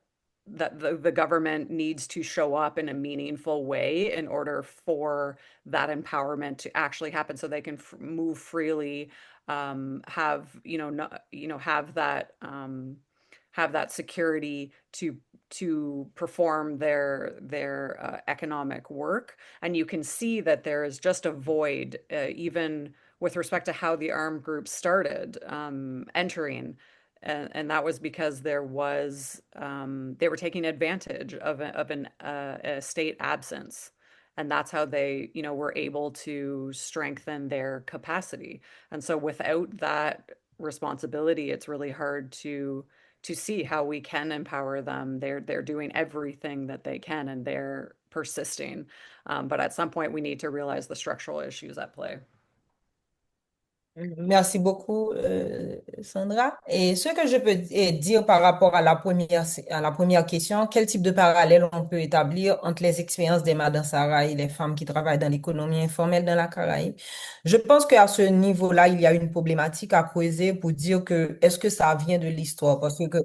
the government needs to show up in a meaningful way in order for that empowerment to actually happen, so they can move freely, have no, have that security to perform their economic work. And you can see that there is just a void, even with respect to how the armed groups started entering. And that was because there was they were taking advantage of a state absence, and that's how they, you know, were able to strengthen their capacity. And so without that responsibility, it's really hard to see how we can empower them. They're doing everything that they can, and they're persisting. But at some point, we need to realize the structural issues at play. Merci beaucoup, Sandra. Et ce que je peux dire par rapport à la première question, quel type de parallèle on peut établir entre les expériences des Madan Sara et les femmes qui travaillent dans l'économie informelle dans la Caraïbe? Je pense qu'à ce niveau-là, il y a une problématique à creuser pour dire que est-ce que ça vient de l'histoire? Parce que,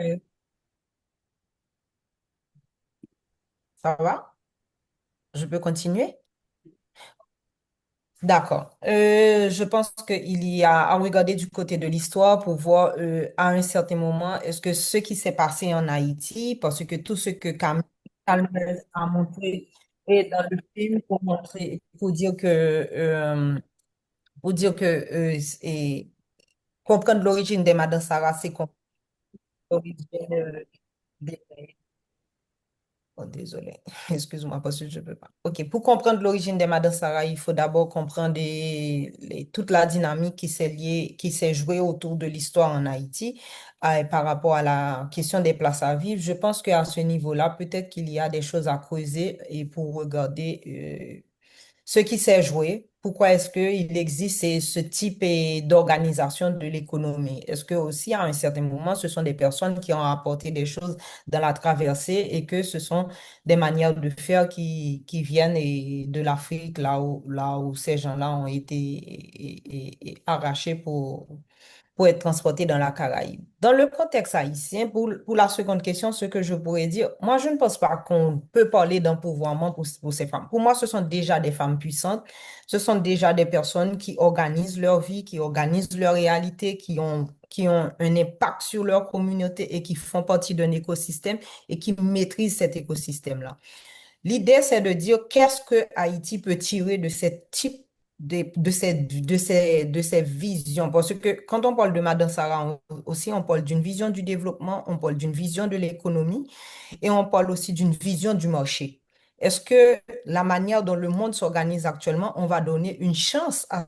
euh, ça va? Je peux continuer? D'accord. Je pense qu'il y a à regarder du côté de l'histoire pour voir à un certain moment est-ce que ce qui s'est passé en Haïti, parce que tout ce que Calmez a montré et dans le film pour dire que et comprendre l'origine des Madan Sara, c'est comprendre l'origine des oh, désolé, excuse-moi parce que je peux pas. OK, pour comprendre l'origine des Madan Sara, il faut d'abord comprendre toute la dynamique qui s'est liée, qui s'est jouée autour de l'histoire en Haïti par rapport à la question des places à vivre. Je pense qu'à ce niveau-là, peut-être qu'il y a des choses à creuser et pour regarder ce qui s'est joué. Pourquoi est-ce qu'il existe ce type d'organisation de l'économie? Est-ce que aussi, à un certain moment, ce sont des personnes qui ont apporté des choses dans la traversée et que ce sont des manières de faire qui viennent de l'Afrique, là où ces gens-là ont été arrachés pour être transportés dans la Caraïbe. Dans le contexte haïtien, pour la seconde question, ce que je pourrais dire, moi, je ne pense pas qu'on peut parler d'empouvoirment pour ces femmes. Pour moi, ce sont déjà des femmes puissantes. Ce sont déjà des personnes qui organisent leur vie, qui organisent leur réalité, qui ont un impact sur leur communauté et qui font partie d'un écosystème et qui maîtrisent cet écosystème-là. L'idée, c'est de dire qu'est-ce que Haïti peut tirer de ce type de ces visions. Parce que quand on parle de Madan Sara aussi, on parle d'une vision du développement, on parle d'une vision de l'économie et on parle aussi d'une vision du marché. Est-ce que la manière dont le monde s'organise actuellement, on va donner une chance à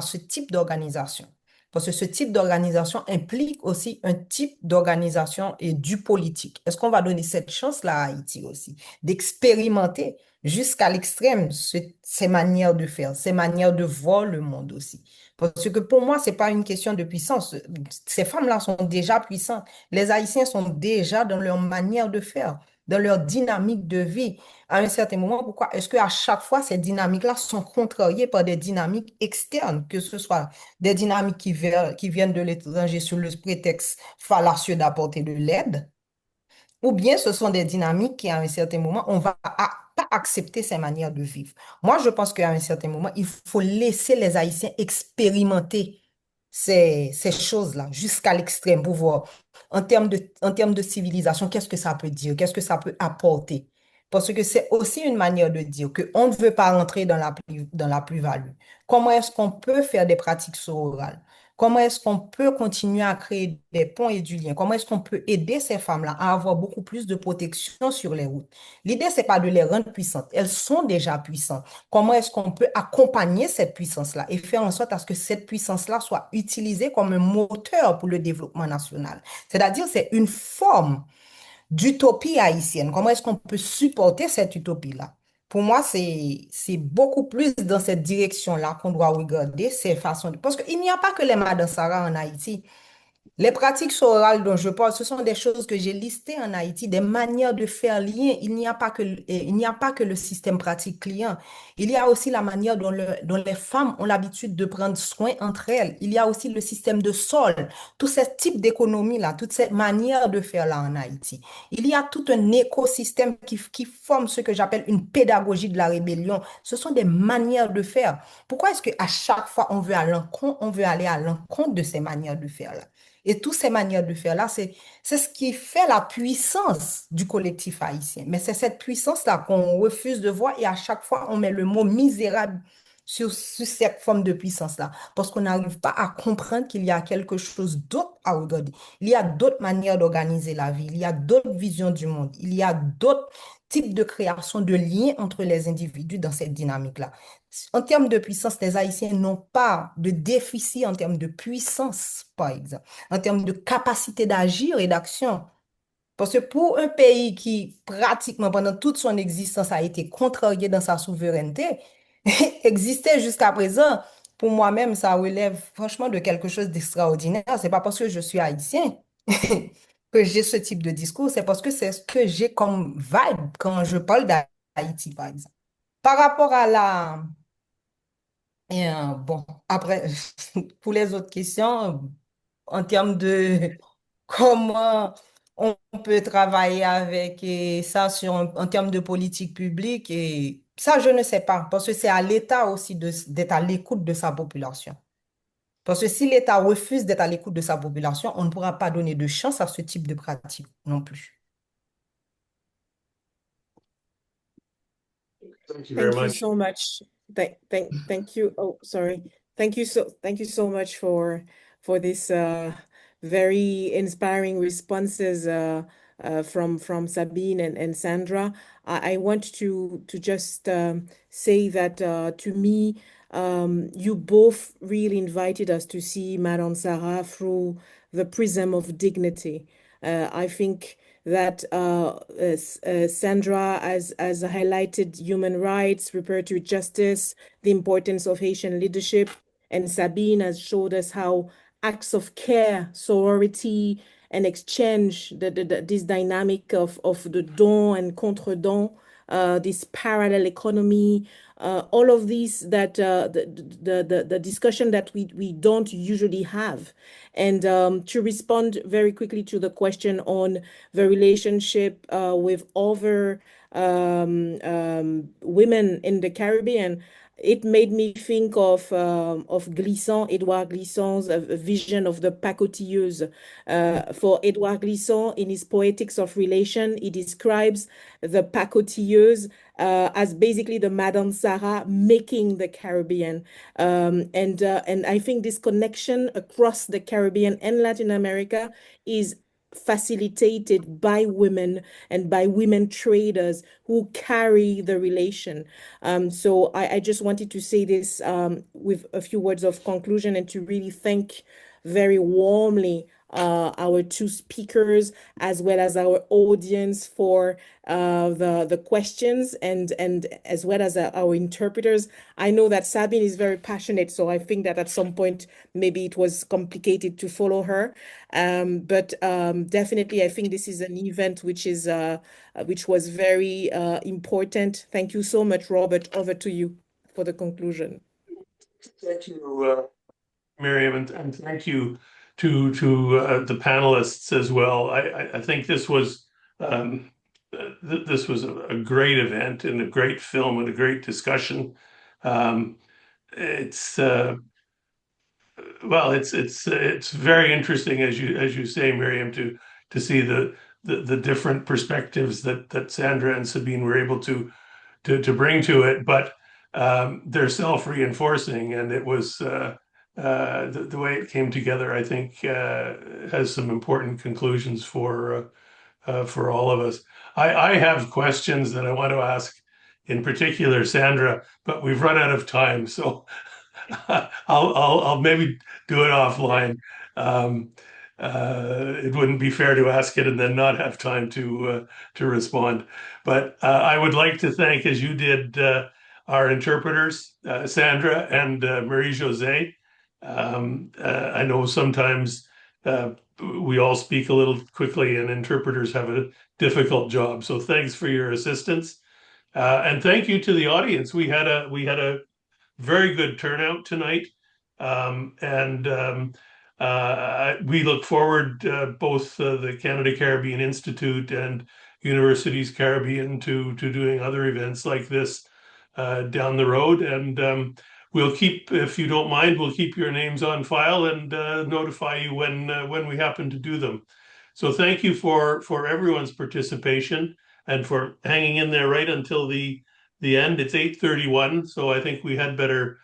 ce type d'organisation? Parce que ce type d'organisation implique aussi un type d'organisation et du politique. Est-ce qu'on va donner cette chance-là à Haïti aussi, d'expérimenter jusqu'à l'extrême ces manières de faire, ces manières de voir le monde aussi? Parce que pour moi, c'est pas une question de puissance. Ces femmes-là sont déjà puissantes. Les Haïtiens sont déjà dans leur manière de faire, dans leur dynamique de vie. À un certain moment, pourquoi est-ce qu'à chaque fois, ces dynamiques-là sont contrariées par des dynamiques externes, que ce soit des dynamiques qui viennent de l'étranger sous le prétexte fallacieux d'apporter de l'aide, ou bien ce sont des dynamiques qui, à un certain moment, on va pas accepter ces manières de vivre. Moi, je pense qu'à un certain moment, il faut laisser les Haïtiens expérimenter ces choses-là jusqu'à l'extrême pour voir en termes de civilisation, qu'est-ce que ça peut dire, qu'est-ce que ça peut apporter. Parce que c'est aussi une manière de dire qu'on ne veut pas rentrer dans la plus-value. Comment est-ce qu'on peut faire des pratiques sororales? Comment est-ce qu'on peut continuer à créer des ponts et du lien? Comment est-ce qu'on peut aider ces femmes-là à avoir beaucoup plus de protection sur les routes? L'idée, c'est pas de les rendre puissantes. Elles sont déjà puissantes. Comment est-ce qu'on peut accompagner cette puissance-là et faire en sorte à ce que cette puissance-là soit utilisée comme un moteur pour le développement national? C'est-à-dire, c'est une forme d'utopie haïtienne. Comment est-ce qu'on peut supporter cette utopie-là? Pour moi, c'est beaucoup plus dans cette direction-là qu'on doit regarder ces façons. Parce qu'il n'y a pas que les Madan Sara en Haïti. Les pratiques sorales dont je parle, ce sont des choses que j'ai listées en Haïti, des manières de faire lien. Il n'y a pas que le système pratique client. Il y a aussi la manière dont les femmes ont l'habitude de prendre soin entre elles. Il y a aussi le système de sol, tous ces types d'économie-là, toutes ces manières de faire là en Haïti. Il y a tout un écosystème qui forme ce que j'appelle une pédagogie de la rébellion. Ce sont des manières de faire. Pourquoi est-ce qu'à chaque fois on veut aller à l'encontre de ces manières de faire là? Et toutes ces manières de faire là, c'est ce qui fait la puissance du collectif haïtien. Mais c'est cette puissance-là qu'on refuse de voir et à chaque fois, on met le mot misérable sur cette forme de puissance-là, parce qu'on n'arrive pas à comprendre qu'il y a quelque chose d'autre à regarder. Il y a d'autres manières d'organiser la vie, il y a d'autres visions du monde, il y a d'autres types de création de liens entre les individus dans cette dynamique-là. En termes de puissance, les Haïtiens n'ont pas de déficit en termes de puissance, par exemple, en termes de capacité d'agir et d'action. Parce que pour un pays qui, pratiquement pendant toute son existence, a été contrarié dans sa souveraineté, exister jusqu'à présent, pour moi-même, ça relève franchement de quelque chose d'extraordinaire. C'est pas parce que je suis haïtien que j'ai ce type de discours, c'est parce que c'est ce que j'ai comme vibe quand je parle d'Haïti, par exemple. Par rapport à la, bon, après, pour les autres questions, en termes de comment on peut travailler avec ça en termes de politique publique, et ça, je ne sais pas, parce que c'est à l'État aussi d'être à l'écoute de sa population. Parce que si l'État refuse d'être à l'écoute de sa population, on ne pourra pas donner de chance à ce type de pratique non plus. Thank you very Thank you much. so much. Thank you. Oh, sorry. Thank you so much for this very inspiring responses from Sabine and Sandra. I want to just say that to me, you both really invited us to see Madan Sara through the prism of dignity. I think that Sandra has highlighted human rights, reparative justice, the importance of Haitian leadership, and Sabine has showed us how acts of care, sorority, and exchange, this dynamic of the don and contre-don, this parallel economy, all of these that the discussion that we don't usually have. And to respond very quickly to the question on the relationship with other women in the Caribbean, it made me think of Glissant, Edouard Glissant's vision of the pacotilleuse. For Edouard Glissant, in his Poetics of Relation, he describes the pacotilleuse as basically the Madan Sara making the Caribbean. And I think this connection across the Caribbean and Latin America is facilitated by women and by women traders who carry the relation. So I just wanted to say this with a few words of conclusion and to really thank very warmly our two speakers as well as our audience for the questions and as well as our interpreters. I know that Sabine is very passionate, so I think that at some point maybe it was complicated to follow her. But definitely, I think this is an event which was very important. Thank you so much, Robert. Over to you for the conclusion. Thank you, Miriam, and thank you to the panelists as well. I think this was this was a great event and a great film and a great discussion. It's well, it's very interesting as you say, Miriam, to see the different perspectives that Sandra and Sabine were able to bring to it, but they're self-reinforcing, and it was the way it came together, I think, has some important conclusions for all of us. I have questions that I want to ask, in particular, Sandra, but we've run out of time, so I'll maybe do it offline. Um, it wouldn't be fair to ask it and then not have time to respond. But I would like to thank, as you did, our interpreters, Sandra and Marie Jose. I know sometimes we all speak a little quickly, and interpreters have a difficult job. So thanks for your assistance, and thank you to the audience. We had a very good turnout tonight. And we look forward, both the Canada Caribbean Institute and Universities Caribbean, to doing other events like this down the road. And we'll keep, if you don't mind, we'll keep your names on file and notify you when we happen to do them. So thank you for everyone's participation and for hanging in there right until the the end. It's 8:31, so I think we had better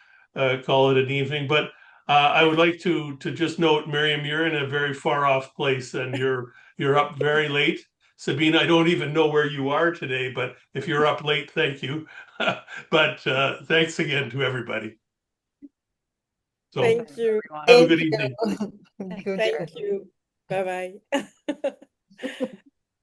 call it an evening. But I would like to just note, Miriam, you're in a very far off place, and you're up very late. Sabine, I don't even know where you are today, but if you're up late, thank you. But thanks again to everybody. So Thank you. have a Thank good you. evening. Good. Thank you. Bye-bye.